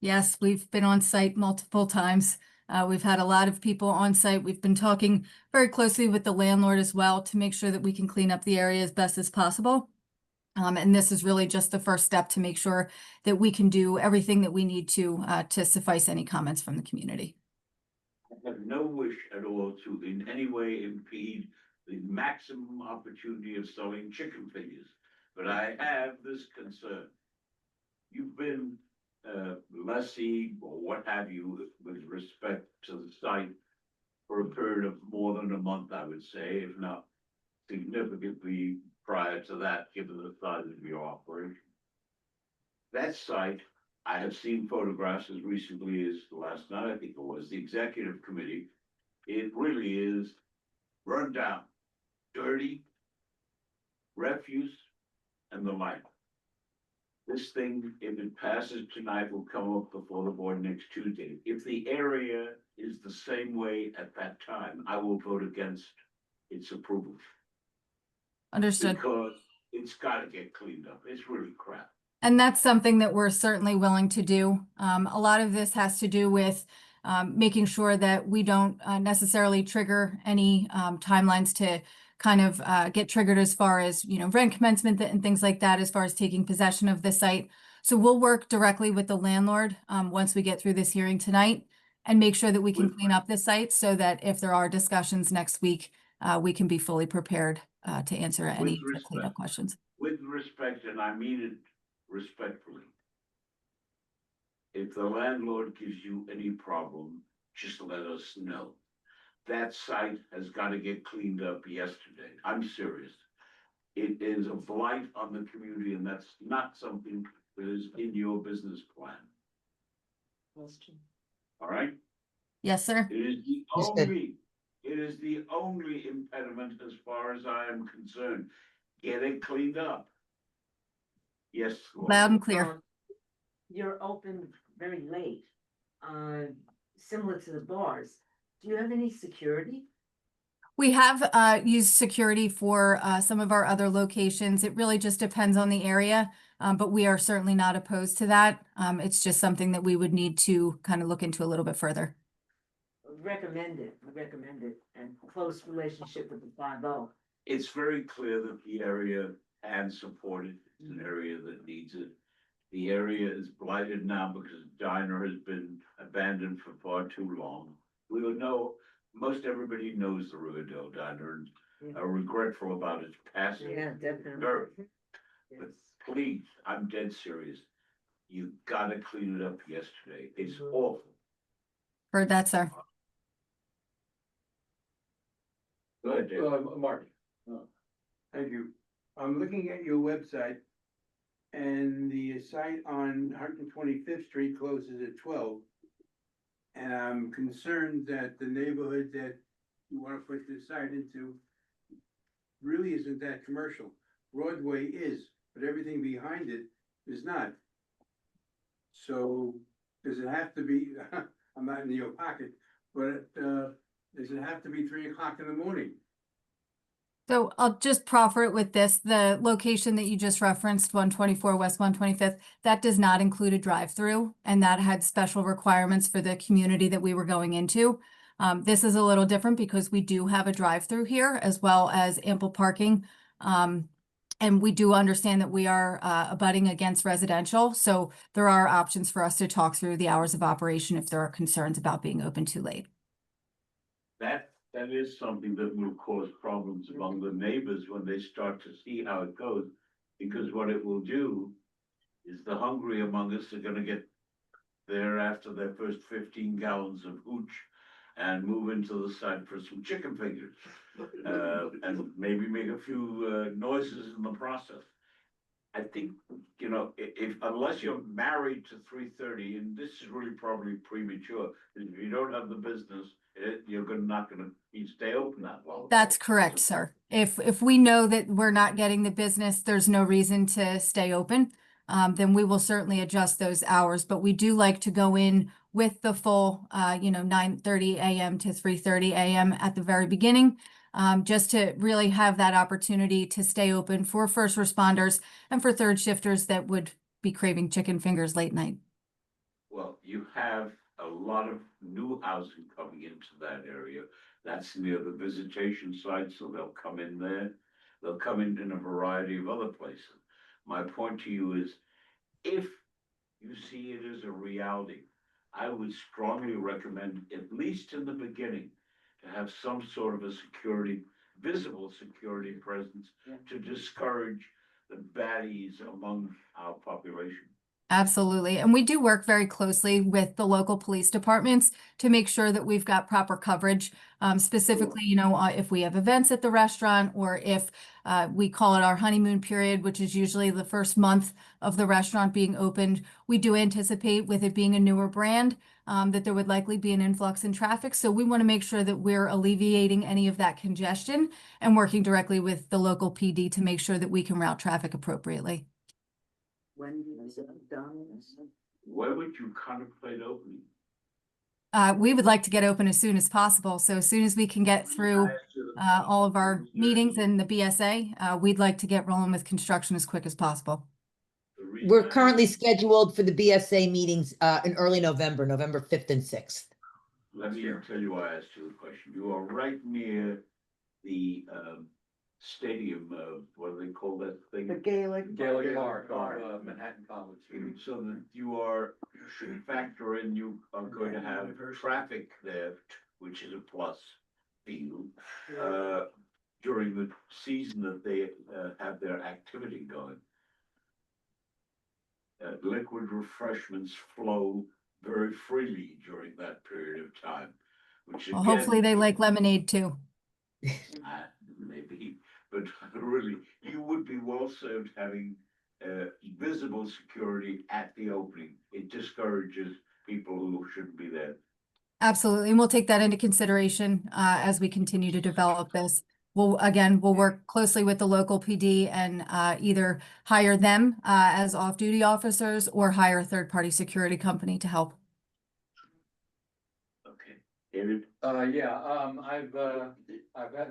Yes, we've been on site multiple times. We've had a lot of people on site. We've been talking very closely with the landlord as well to make sure that we can clean up the area as best as possible. And this is really just the first step to make sure that we can do everything that we need to suffice any comments from the community. I have no wish at all to in any way impede the maximum opportunity of selling chicken fingers, but I have this concern. You've been lessee or what have you with respect to the site for a period of more than a month, I would say, if not significantly prior to that, given the size of your operation. That site, I have seen photographs as recently as last night, I think it was, the executive committee. It really is run down, dirty, refuse, and the like. This thing, if it passes tonight, will come up before the board next Tuesday. If the area is the same way at that time, I will vote against its approval. Understood. Because it's gotta get cleaned up. It's really crap. And that's something that we're certainly willing to do. A lot of this has to do with making sure that we don't necessarily trigger any timelines to kind of get triggered as far as, rent commencement and things like that, as far as taking possession of the site. So we'll work directly with the landlord once we get through this hearing tonight and make sure that we can clean up the site so that if there are discussions next week, we can be fully prepared to answer any cleanup questions. With respect, and I mean it respectfully. If the landlord gives you any problem, just let us know. That site has got to get cleaned up yesterday. I'm serious. It is a blight on the community, and that's not something that is in your business plan. All right? Yes, sir. It is the only impediment as far as I am concerned. Get it cleaned up. Yes. Loud and clear. You're open very late, similar to the bars. Do you have any security? We have used security for some of our other locations. It really just depends on the area, but we are certainly not opposed to that. It's just something that we would need to kind of look into a little bit further. Recommend it, and close relationship with the 5-0. It's very clear that the area and supported, it's an area that needs it. The area is blighted now because the diner has been abandoned for far too long. We will know, most everybody knows the Riverdale Diner and are regretful about its passing. Yeah, definitely. Very. But please, I'm dead serious. You gotta clean it up yesterday. It's awful. Heard that, sir. Go ahead, Dave. Mark. Thank you. I'm looking at your website and the site on 125th Street closes at 12. And I'm concerned that the neighborhood that you want to put this site into really isn't that commercial. Broadway is, but everything behind it is not. So does it have to be, I'm not in your pocket, but does it have to be 3 o'clock in the morning? So I'll just proffer it with this. The location that you just referenced, 124 West 125th, that does not include a drive-through, and that had special requirements for the community that we were going into. This is a little different because we do have a drive-through here as well as ample parking. And we do understand that we are abutting against residential. So there are options for us to talk through the hours of operation if there are concerns about being open too late. That is something that will cause problems among the neighbors when they start to see how it goes. Because what it will do is the hungry among us are gonna get there after their first 15 gallons of hooch and move into the side for some chicken fingers. And maybe make a few noises in the process. I think, you know, if, unless you're married to 3:30, and this is really probably premature, if you don't have the business, you're not gonna, you stay open that long. That's correct, sir. If we know that we're not getting the business, there's no reason to stay open. Then we will certainly adjust those hours, but we do like to go in with the full, 9:30 a.m. to 3:30 a.m. at the very beginning. Just to really have that opportunity to stay open for first responders and for third shifters that would be craving chicken fingers late night. Well, you have a lot of new housing coming into that area. That's near the visitation site, so they'll come in there. They'll come in a variety of other places. My point to you is, if you see it as a reality, I would strongly recommend, at least in the beginning, to have some sort of a security, visible security presence to discourage the baddies among our population. Absolutely. And we do work very closely with the local police departments to make sure that we've got proper coverage. Specifically, if we have events at the restaurant, or if we call it our honeymoon period, which is usually the first month of the restaurant being opened, we do anticipate, with it being a newer brand, that there would likely be an influx in traffic. So we want to make sure that we're alleviating any of that congestion and working directly with the local PD to make sure that we can route traffic appropriately. When is it done? Where would you contemplate opening? We would like to get open as soon as possible. So as soon as we can get through all of our meetings and the BSA, we'd like to get rolling with construction as quick as possible. We're currently scheduled for the BSA meetings in early November, November 5th and 6th. Let me tell you why I asked you the question. You are right near the stadium of, what do they call that thing? The Gaelic. Gaelic Park on Manhattan College. So that you should factor in, you are going to have traffic there, which is a plus field, during the season that they have their activity going. Liquid refreshments flow very freely during that period of time, which Well, again, hopefully they like lemonade too. maybe, but really, you would be well served having visible security at the opening. It discourages people who shouldn't be there. Absolutely. And we'll take that into consideration as we continue to develop this. We'll work closely with the local PD and either hire them as off-duty officers or hire a third-party security company to help. Okay, David? I've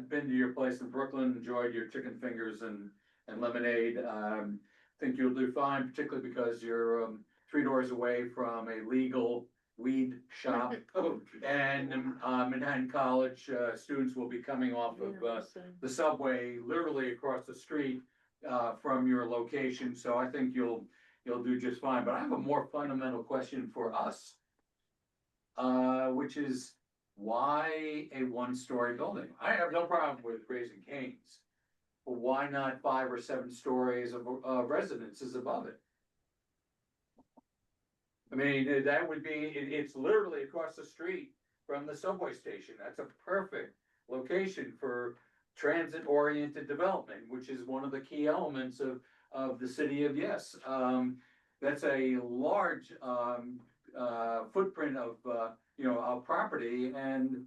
been to your place in Brooklyn, enjoyed your chicken fingers and lemonade. Think you'll do fine, particularly because you're 3 doors away from a legal weed shop. And Manhattan College students will be coming off of the subway, literally across the street from your location. So I think you'll do just fine. But I have a more fundamental question for us, which is, why a 1-story building? I have no problem with Raising Cane's, but why not 5 or 7 stories of residences above it? I mean, that would be, it's literally across the street from the subway station. That's a perfect location for transit-oriented development, which is one of the key elements of the city of Yes. That's a large footprint of property, and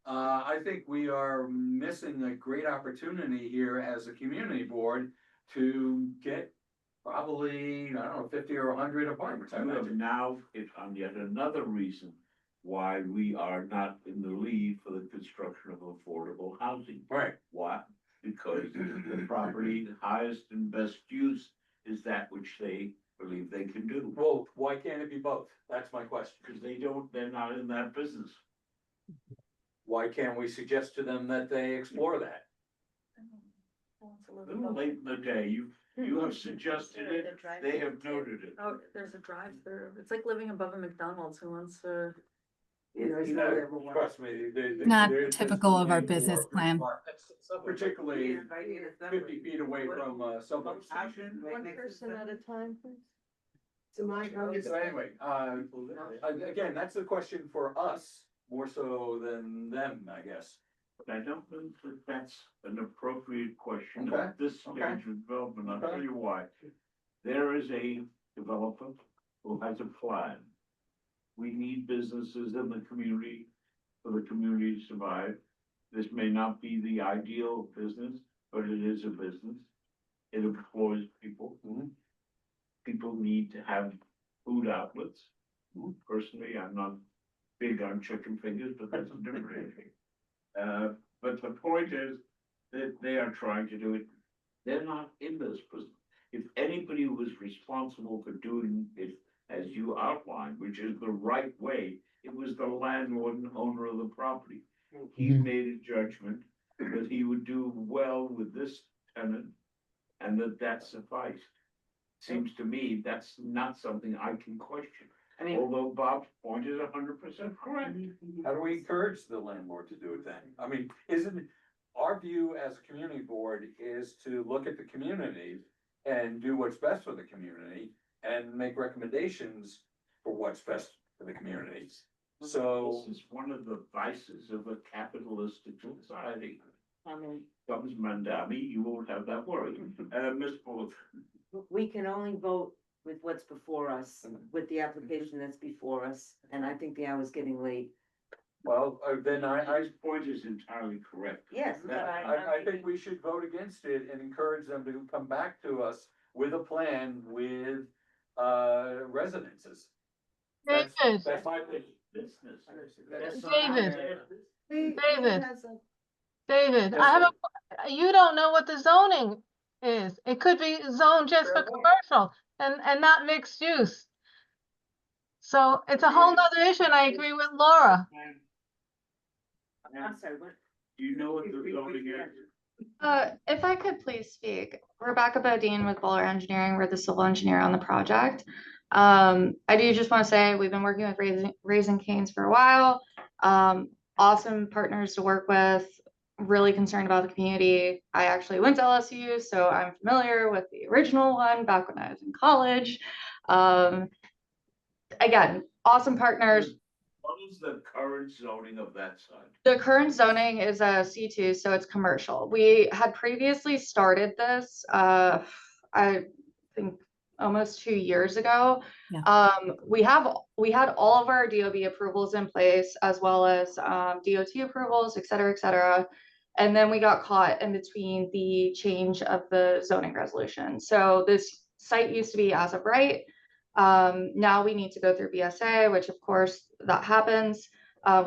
I think we are missing a great opportunity here as a community board to get probably, 50 or 100 apartments. I You have imagine. now hit on yet another reason why we are not in the lead for the construction of affordable housing. Right. Why? Because the property, the highest and best use is that which they believe they can do. Well, why can't it be both? That's my question. Because they're not in that business. Why can't we suggest to them that they explore that? A little late in the day, you have suggested it, they have noted it. Oh, there's a drive-through. It's like living above a McDonald's. Who wants to? Trust me. Not typical of our business plan. Particularly 50 feet away from subway station. One person at a time, please. To my house. So anyway, again, that's a question for us more so than them, I guess. But I don't think that that's an appropriate question Okay. at this stage Okay. of development. I'll Okay. tell you why. there is a developer who has a plan. We need businesses in the community for the community to survive. This may not be the ideal business, but it is a business. It employs people. People need to have food outlets. Personally, I'm not big on chicken fingers, but that's a different issue. But the point is that they are trying to do it. They're not in this business. If anybody was responsible for doing it as you outlined, which is the right way, it was the landlord and owner of the property. He made a judgment that he would do well with this tenant and that sufficed. Seems to me that's not something I can question. I mean, Although Bob's point is 100% correct. How do we encourage the landlord to do it then? I mean, isn't, our view as a community board is to look at the community and do what's best for the community and make recommendations for what's best for the community. So. This is one of the vices of a capitalistic society. I mean, Comes Mandami, you won't have that worry. Ms. Bullock. we can only vote with what's before us, with the application that's before us, and I think the hour's getting late. Well, then His point is entirely correct. Yes. I think we should vote against it and encourage them to come back to us with a plan with, residences. That's David, my business. David, David, I have you don't know what the zoning is. It could be zoned just for commercial and not mixed use. So it's a whole nother issue, and I agree with Laura. I'm sorry, what? Do you know what the zoning is? If I could please speak, Rebecca Bodine with Bowler Engineering, we're the civil engineer on the project. I do just want to say we've been working with Raising Cane's for a while. Awesome partners to work with, really concerned about the community. I actually went to LSU, so I'm familiar with the original one back when I was in college. Again, awesome partners. What is the current zoning of that side? The current zoning is a C2, so it's commercial. We had previously started this, I think almost 2 years ago. Yeah. We had all of our DOB approvals in place, as well as DOT approvals, et cetera, et cetera. And then we got caught in between the change of the zoning resolution. So this site used to be as of right. Now we need to go through BSA, which of course that happens.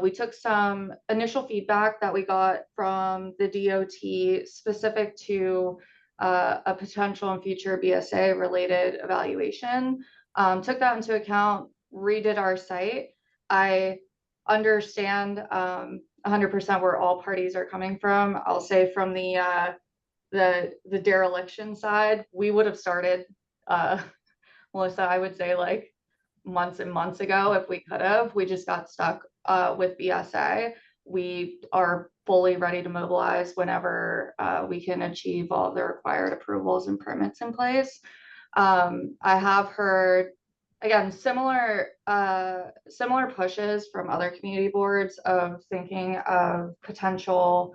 We took some initial feedback that we got from the DOT specific to a potential and future BSA related evaluation. Took that into account, redid our site. I understand 100% where all parties are coming from. I'll say from the dereliction side, we would have started, Melissa, I would say like months and months ago if we could have. We just got stuck with BSA. We are fully ready to mobilize whenever we can achieve all the required approvals and permits in place. I have heard, again, similar pushes from other community boards of thinking of potential,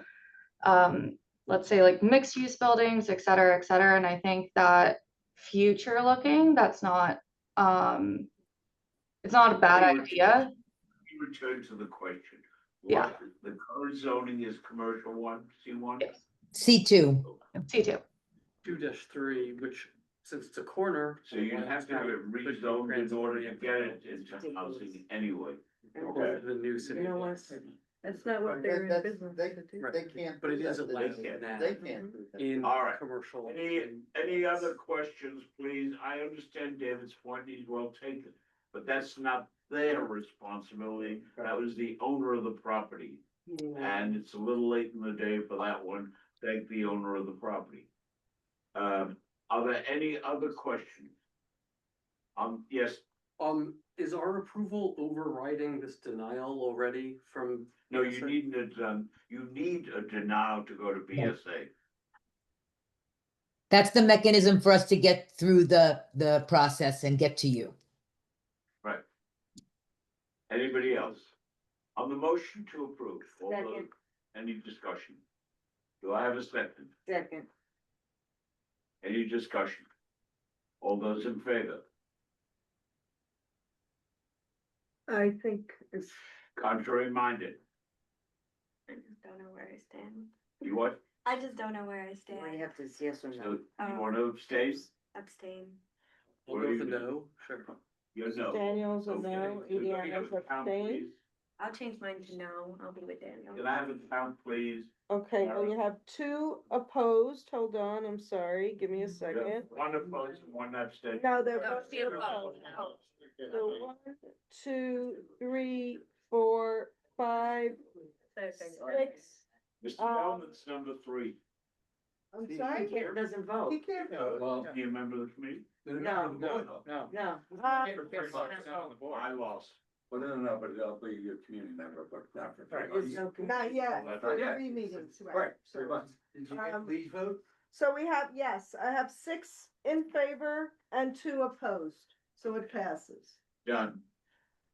let's say like mixed use buildings, et cetera, et cetera. And I think that future looking, that's not, it's not a bad idea. Return to the question. Yeah. The current zoning is commercial one, C1? C2. C2. 2-3, which since it's a corner. So you have to have it rezoned in order to get it into housing anyway. Okay. The new city. You know what? That's not what they're in business. They can't. But it is allowed now. They can't. In All right. commercial. Any other questions, please? I understand David's point, he's well taken, but that's not their responsibility. That was the owner of the property. And it's a little late in the day for that one. Thank the owner of the property. Are there any other questions? Yes. Is our approval overriding this denial already from? No, you need a denial to go to BSA. That's the mechanism for us to get through the process and get to you. Right. Anybody else? On the motion to approve, Second. any discussion? Do I have a second? Second. Any discussion? All those in favor? I think it's, Contrary minded? I just don't know where I stand. You what? I just don't know where I You stand. have to yes or So no. you Oh. want to abstain? Abstain. We'll What go do for you do? no, sure. You're no. Daniel's a Okay. no, Could I Adriana's have a count, abstain. please? I'll change mine to no. I'll be with Daniel. Can I have a count, please? Okay, well, you have two opposed, hold on, I'm sorry, give me a second. One opposed and one abstention. No, they're No, both she opposed. opposed. So 1, 2, 3, 4, 5, 6. Mr. Bellman's number 3. I'm sorry? He doesn't vote. He can't vote. Well, do you remember the committee? No. No. No. I lost. Well, no, but they'll be your community member, but not for Right, months. it's no Not yet, Not for yet. 3 meetings, Right, right? 3 months. Did you Um, please vote? So we have, yes, I have 6 in favor and 2 opposed, so it passes. Done.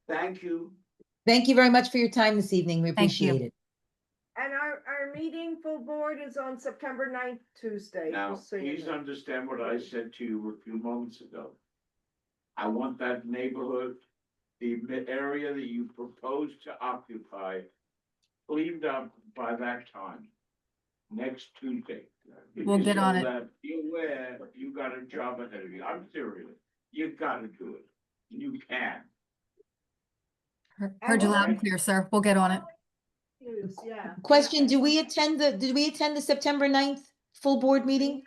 Thank you. Thank you very much for your time this evening. We Thank you. appreciate it. And our meeting full board is on September 9th, Tuesday. Now, just so you please know. understand what I said to you a few moments ago. I want that neighborhood, the area that you propose to occupy, cleaned up by that time, next Tuesday. We'll get on it. Be aware, you got a job ahead of you. I'm serious. You gotta do it. You can. Heard you loud and clear, sir. We'll get on it. Yeah. Question, did we attend the September 9th full board meeting?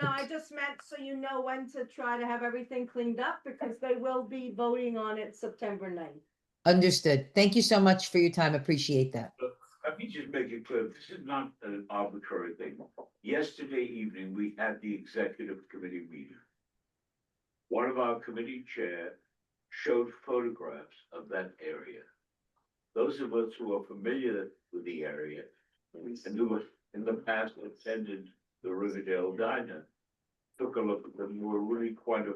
No, I just meant so you know when to try to have everything cleaned up because they will be voting on it September 9th. Understood. Thank you so much for your time. Appreciate that. Look, let me just make it clear, this is not an arbitrary thing. Yesterday evening, we had the executive committee meeting. One of our committee chair showed photographs of that area. Those of us who are familiar with the area and who have in the past attended the Riverdale Diner took a look at them, and were really quite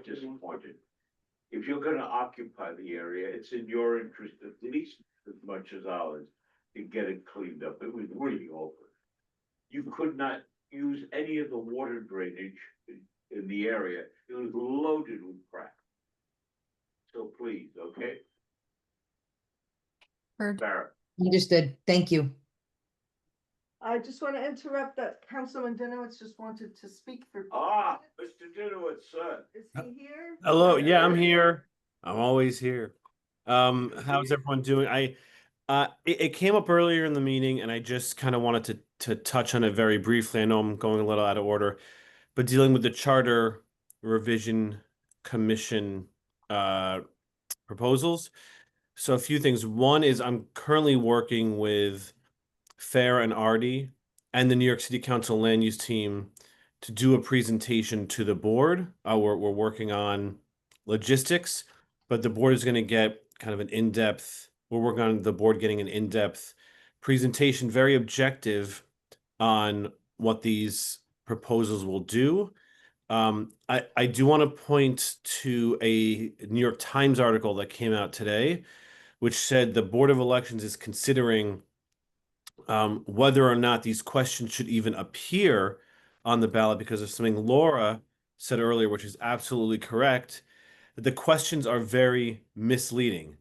disappointed. If you're gonna occupy the area, it's in your interest at least as much as ours to get it cleaned up. It was really awful. You could not use any of the water drainage in the area. It was loaded with crap. So please, okay? Heard. Barrett. Understood. Thank you. I just want to interrupt that Councilman Dinowitz just wanted to speak for. Ah, Mr. Dinowitz, sir. Is he here? Hello, yeah, I'm here. I'm always here. How's everyone doing? It came up earlier in the meeting and I just kind of wanted to touch on it very briefly. I know I'm going a little out of order, but dealing with the Charter Revision Commission proposals. So a few things. One is I'm currently working with Fair and Artie and the New York City Council land use team to do a presentation to the board. We're working on logistics, but the board is going to get kind of an in-depth, we're working on the board getting an in-depth presentation, very objective on what these proposals will do. I do want to point to a New York Times article that came out today, which said the Board of Elections is considering whether or not these questions should even appear on the ballot because of something Laura said earlier, which is absolutely correct. The questions are very misleading.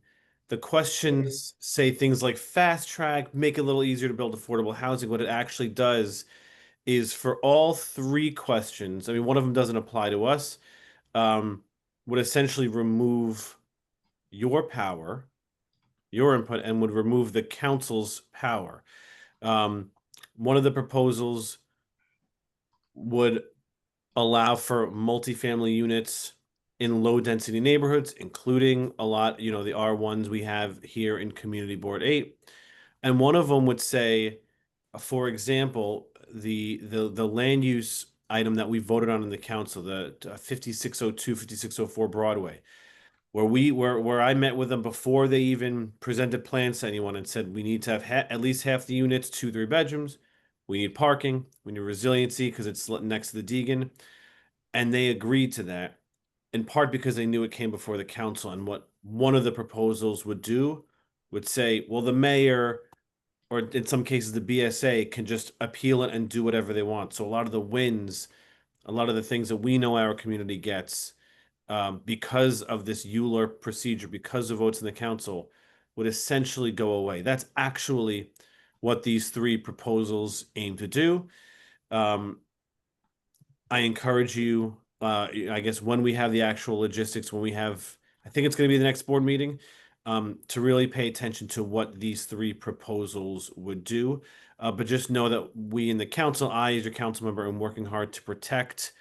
The questions say things like fast track, make it a little easier to build affordable housing. What it actually does is for all 3 questions, I mean, one of them doesn't apply to us, would essentially remove your power, your input, and would remove the council's power. One of the proposals would allow for multifamily units in low density neighborhoods, including a lot, the R1s we have here in Community Board 8. And one of them would say, for example, the land use item that we voted on in the council, the 5602, 5604 Broadway, where I met with them before they even presented plans to anyone and said, we need to have at least half the units, 2-3 bedrooms. We need parking. We need resiliency because it's next to the Deegan. And they agreed to that in part because they knew it came before the council. And what one of the proposals would do would say, well, the mayor, or in some cases, the BSA can just appeal it and do whatever they want. So a lot of the wins a lot of the things that we know our community gets, because of this Euler procedure, because of votes in the council, would essentially go away. That's actually what these three proposals aim to do. I encourage you, I guess when we have the actual logistics, when we have, I think it's going to be the next board meeting, to really pay attention to what these three proposals would do. But just know that we in the council, I as your council member, am working hard to protect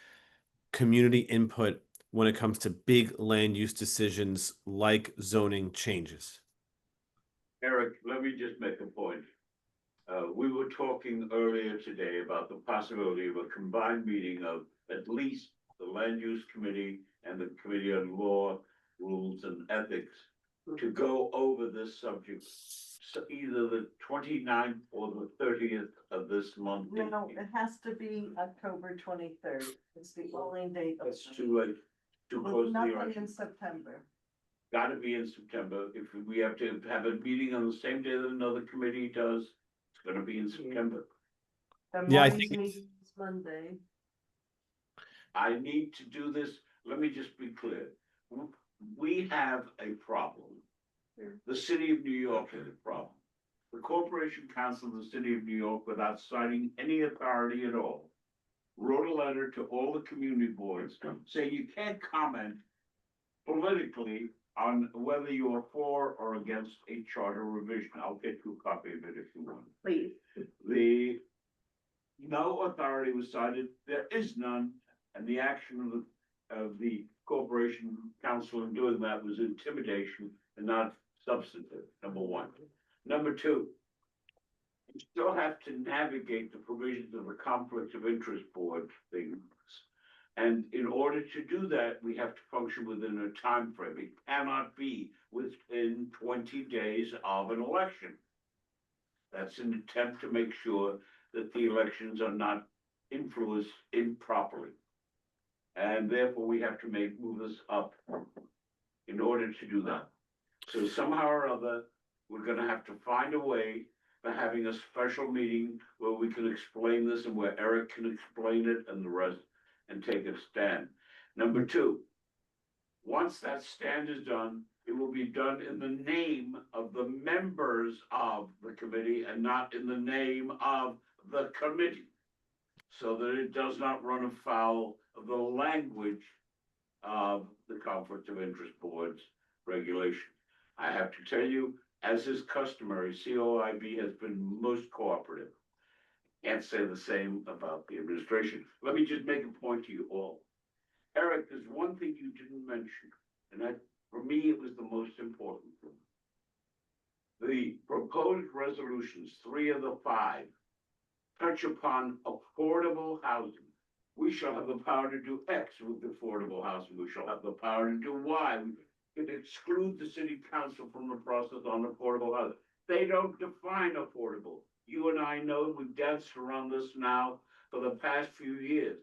community input when it comes to big land use decisions like zoning changes. Eric, let me just make a point. We were talking earlier today about the possibility of a combined meeting of at least the Land Use Committee and the Committee on Law, Rules and Ethics to go over this subject. So either the 29th or the 30th of this month. No, it has to be October 23rd. It's the only date. That's too late to close the Nothing election. in September. Gotta be in September. If we have to have a meeting on the same day that another committee does, it's gonna be in September. Yeah, I Monday's think it's- meeting is Monday. I need to do this. Let me just be clear. We have a problem. The city of New York has a problem. The Corporation Council of the City of New York, without citing any authority at all, wrote a letter to all the community boards saying you can't comment politically on whether you are for or against a charter revision. I'll get you a copy of it if you want. Please. No authority was cited, there is none, and the action of the Corporation Council in doing that was intimidation and not substantive, number one. Number two, you still have to navigate the provisions of the Conflict of Interest Board things. And in order to do that, we have to function within a time frame. It cannot be within 20 days of an election. That's an attempt to make sure that the elections are not influenced improperly. And therefore, we have to move this up in order to do that. So somehow or other, we're gonna have to find a way for having a special meeting where we can explain this and where Eric can explain it and the rest and take a stand. Number two, once that stand is done, it will be done in the name of the members of the committee and not in the name of the committee. So that it does not run afoul of the language of the Conflict of Interest Board's regulation. I have to tell you, as is customary, COIB has been most cooperative. Can't say the same about the administration. Let me just make a point to you all. Eric, there's one thing you didn't mention, and that, for me, it was the most important thing. The proposed resolutions, 3 of the 5, touch upon affordable housing. We shall have the power to do X with affordable housing. We shall have the power to do Y. We can exclude the city council from the process on affordable housing. They don't define affordable. You and I know, we've danced around this now for the past few years.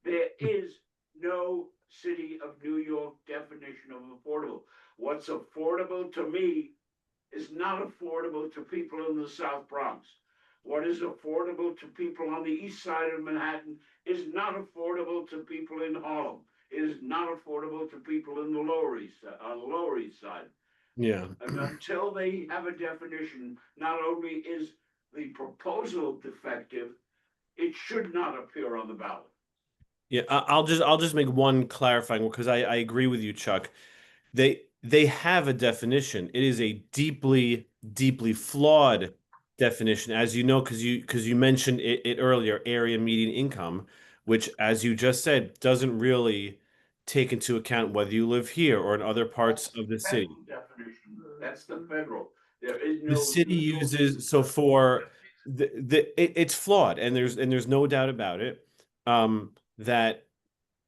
There is no city of New York definition of affordable. What's affordable to me is not affordable to people in the South Bronx. What is affordable to people on the east side of Manhattan is not affordable to people in Harlem. It is not affordable to people in the Lower East Side. Yeah. And until they have a definition, not only is the proposal defective, it should not appear on the ballot. Yeah, I'll just make one clarifying, because I agree with you, Chuck. They have a definition. It is a deeply flawed definition, as you know, because you mentioned it earlier, area median income, which, as you just said, doesn't really take into account whether you live here or in other parts of the city. Definition. That's the federal. There is no. The city uses, so for it's flawed, and there's no doubt about it. But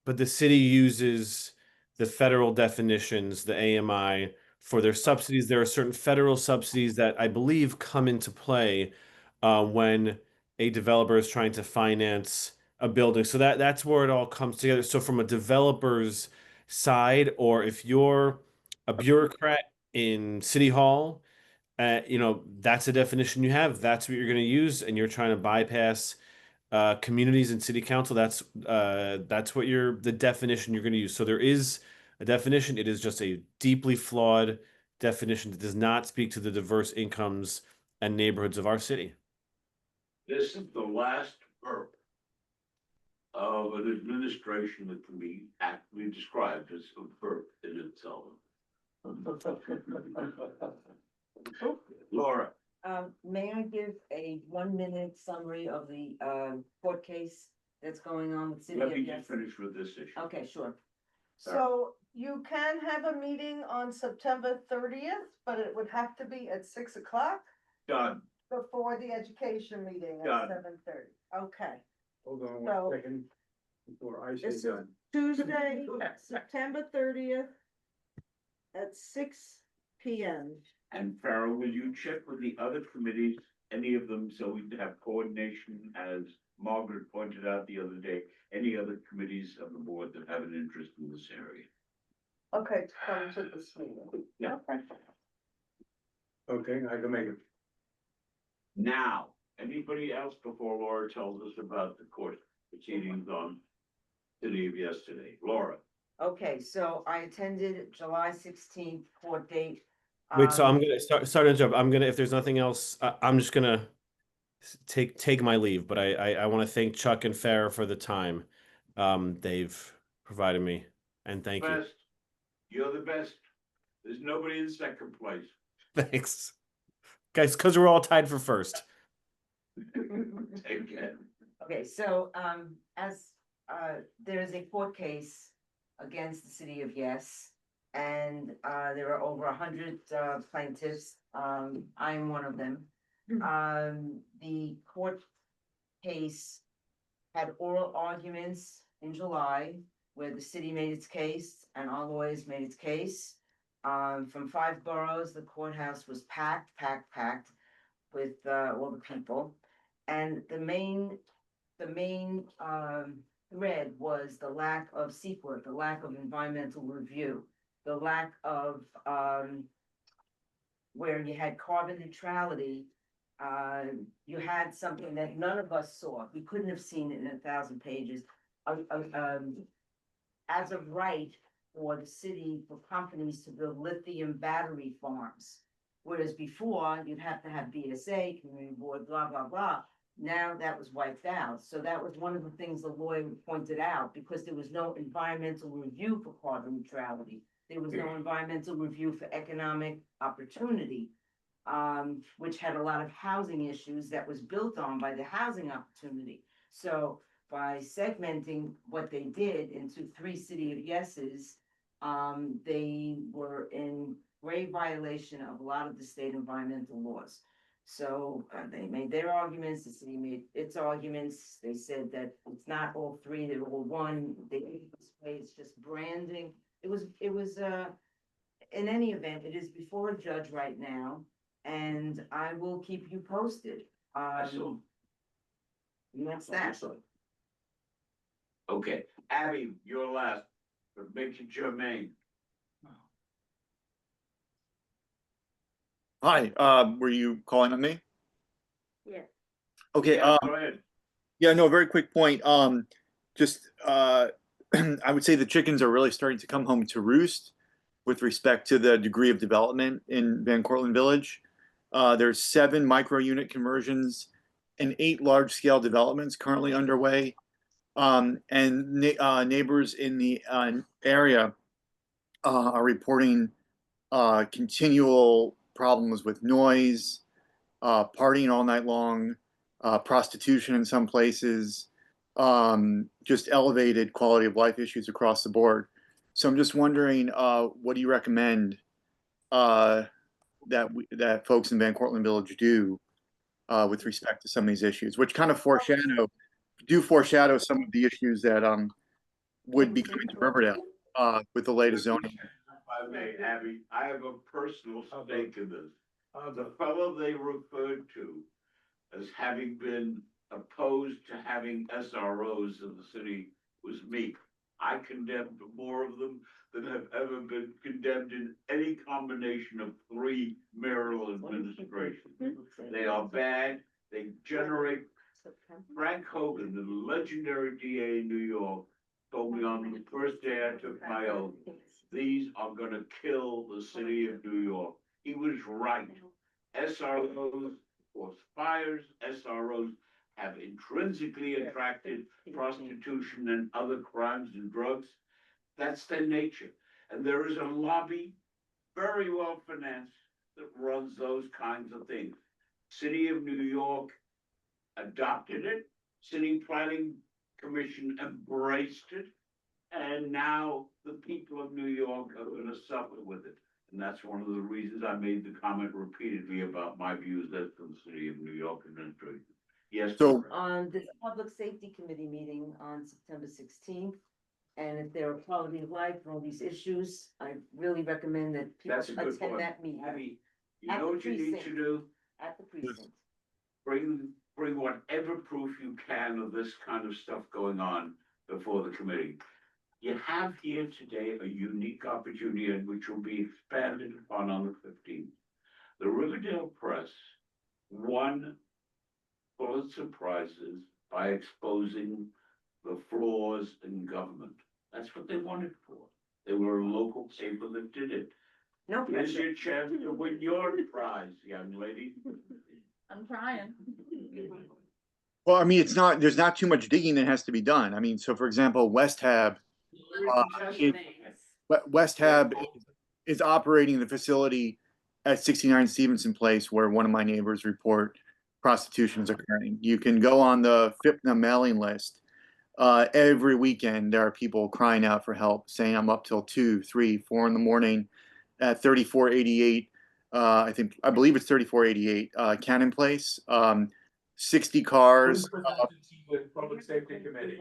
the city uses the federal definitions, the AMI, for their subsidies. There are certain federal subsidies that I believe come into play when a developer is trying to finance a building. So that's where it all comes together. So from a developer's side, or if you're a bureaucrat in City Hall, that's a definition you have. That's what you're going to use, and you're trying to bypass communities and city council, that's what the definition you're going to use. So there is a definition. It is just a deeply flawed definition that does not speak to the diverse incomes and neighborhoods of our city. This is the last verb of an administration that can be aptly described as a verb in itself. Laura, May I give a 1-minute summary of the, court case that's going on with City let of me Yes? just finish with this issue. Okay, sure. So you can have a meeting on September 30th, but it would have to be at 6 o'clock Done. before the education meeting at Done. 7:30. Okay. Hold on So- 1 second before I say This is done. Tuesday, September 30th at 6 p.m. And Farrell, will you check with the other committees, any of them, so we have coordination, as Margaret pointed out the other day, any other committees of the board that have an interest in this area? Okay, to come to this meeting. Yeah. Okay, I can make it. Now, anybody else before Laura tells us about the court proceedings on City of Yesterday? Laura? Okay, so I attended July 16th court date. Wait, so I'm Um, gonna start to interrupt. I'm gonna, if there's nothing else, I'm just gonna take my leave. But I want to thank Chuck and Farah for the time they've provided me, and thank you. Best. You're the best. There's nobody in second place. Thanks, guys, because we're all tied for first. Take care. Okay, so, as, there is a court case against the City of Yes. And, there are over 100 plaintiffs, I am one of them. The court case had oral arguments in July where the city made its case and our lawyers made its case. From 5 boroughs, the courthouse was packed with, all the people. And the main thread was the lack of CEQA, the lack of environmental review, the lack of, where you had carbon neutrality, you had something that none of us saw. We couldn't have seen it in 1,000 pages. As of right for the city, for companies to build lithium battery farms. Whereas before, you'd have to have BSA, community board, blah, blah, blah. Now that was wiped out. So that was one of the things the lawyer pointed out, because there was no environmental review for carbon neutrality. There was no environmental review for economic opportunity, which had a lot of housing issues that was built on by the housing opportunity. So by segmenting what they did into 3 City of Yeses, they were in grave violation of a lot of the state environmental laws. So they made their arguments, the city made its arguments. They said that it's not all 3, they're all 1. They did it this way, it's just branding. It was, in any event, it is before a judge right now, and I will keep you posted. And that's that. Okay, Abby, you're last, but make it germane. Hi, were you calling on me? Yeah. Okay, Yeah, go ahead. yeah, no, very quick point. Just, I would say the chickens are really starting to come home to roost with respect to the degree of development in Van Cortlandt Village. There's 7 micro unit conversions and 8 large scale developments currently underway. Neighbors in the area are reporting continual problems with noise, partying all night long, prostitution in some places, just elevated quality of life issues across the board. So I'm just wondering, what do you recommend that folks in Van Cortlandt Village do with respect to some of these issues, which kind of foreshadow some of the issues that would be coming to Riverdale with the latest zoning. If I may, Abby, I have a personal stake in this. The fellow they referred to as having been opposed to having SROs in the city was me. I condemned more of them than have ever been condemned in any combination of 3 mayoral administrations. They are bad, they generate Frank Hogan, the legendary DA in New York, told me on the first day I took my oath, these are gonna kill the city of New York. He was right. SROs or fires, SROs have intrinsically attracted prostitution and other crimes and drugs. That's their nature. And there is a lobby, very well financed, that runs those kinds of things. City of New York adopted it, City Planning Commission embraced it, and now the people of New York are gonna suffer with it. And that's one of the reasons I made the comment repeatedly about my views as to the City of New York administration. Yes. So- Fred? On this Public Safety Committee meeting on September 16th, and if there are quality of life and all these issues, I really recommend that people That's a good attend point. that meeting Abby, you At know the what you need to precinct. do? at the precinct. Bring whatever proof you can of this kind of stuff going on before the committee. You have here today a unique opportunity and which will be expanded upon on the 15th. The Riverdale Press won Pulitzer Prizes by exposing the flaws in government. That's what they wanted for. They were a local paper that did it. No Here's pressure. your chance to win your prize, young lady. I'm trying. Well, I mean, there's not too much digging that has to be done. I mean, so for example, West Hab is operating the facility at 69 Stevenson Place where one of my neighbors report prostitution is occurring. You can go on the FIPNA mailing list. Every weekend, there are people crying out for help, saying I'm up till 2, 3, 4 in the morning at 3488. I believe it's 3488 Cannon Place. 60 cars. With Public Safety Committee.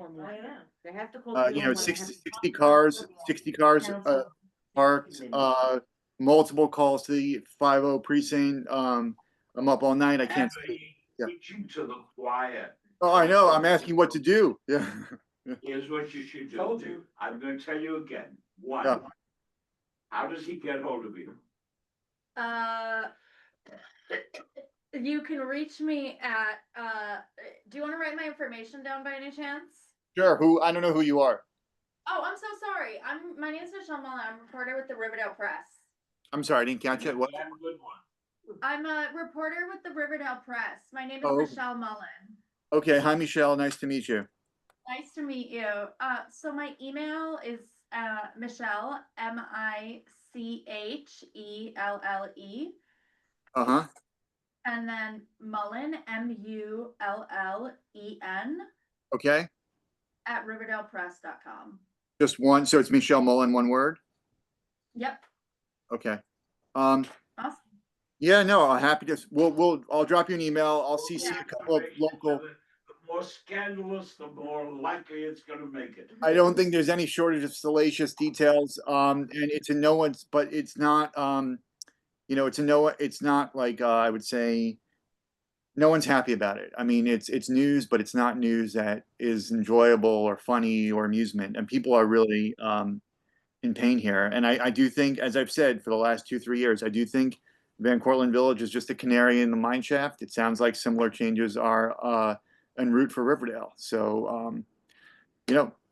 They have to call. 60 cars, 60 cars parked, multiple calls to the 50 precinct. I'm up all night. I can't sleep. Yeah. Teach you to the quiet. Oh, I know. I'm asking what to do. Yeah. Here's what you should Told do. you. I'm gonna tell you again. One, Yeah. how does he get hold of you? You can reach me at, do you wanna write my information down by any chance? Sure. I don't know who you are. Oh, I'm so sorry. My name is Michelle Mullen. I'm a reporter with the Riverdale Press. I'm sorry. I didn't catch it. What? Have a good one. I'm a reporter with the Riverdale Press. My name is Oh. Michelle Mullen. Okay. Hi, Michelle. Nice to meet you. Nice to meet you. So my email is Michelle, MICHELLE, Uh-huh. and then Mullen, MULLEN, Okay. at riverdalepress.com. Just one. So it's Michelle Mullen, one word. Yep. Okay. Awesome. Yeah, no, I'm happy to, I'll drop you an email. I'll CC a couple of local. The more scandalous, the more likely it's gonna make it. I don't think there's any shortage of salacious details. And it's in no one's, but it's not, it's not like, I would say, no one's happy about it. I mean, it's news, but it's not news that is enjoyable or funny or amusement. And people are really, in pain here. And I do think, as I've said for the last 2-3 years, I do think Van Cortlandt Village is just a canary in the mine shaft. It sounds like similar changes are en route for Riverdale. So,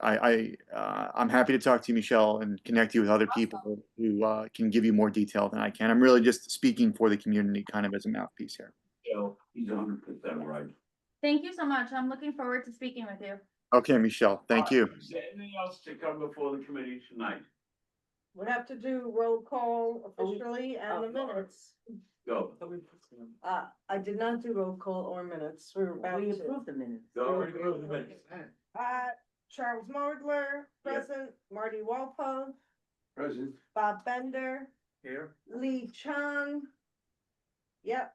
I'm happy to talk to you, Michelle, and connect you with other people who can give you more detail than I can. I'm really just speaking for the community, kind of as a mouthpiece here. He's 100% right. Thank you so much. I'm looking forward to speaking with you. Okay, Michelle, thank you. Is there anything else to come before the committee tonight? We have to do roll call officially and the minutes. Go. I did not do roll call or minutes. We were about We to. approved the minutes. Go. Charles Mordler, present, Marty Walpole, Present. Bob Bender, Here. Lee Chang. Yep.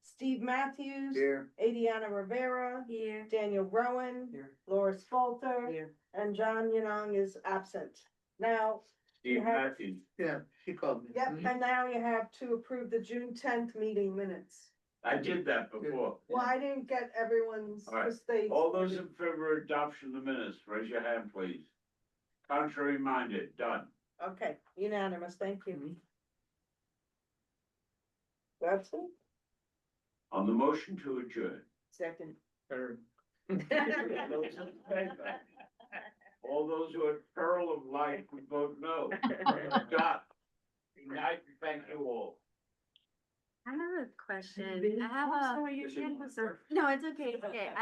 Steve Matthews. Here. Adriana Rivera. Here. Daniel Rowan. Here. Laura Spalter. Here. And John Yanong is absent. Now, Steve Matthews. Yeah, she called me. yep, and now you have to approve the June 10th meeting minutes. I did that before. Well, I didn't get everyone's All right. mistakes. All those in favor of adoption of the minutes, raise your hand, please. Contrary minded, done. Okay, unanimous, thank you. That's it. On the motion to adjourn, Second. Third. All those who are at peril of life would vote no. Scott, good night, and thank you all. I have a question. I have a. No, it's okay. Okay. I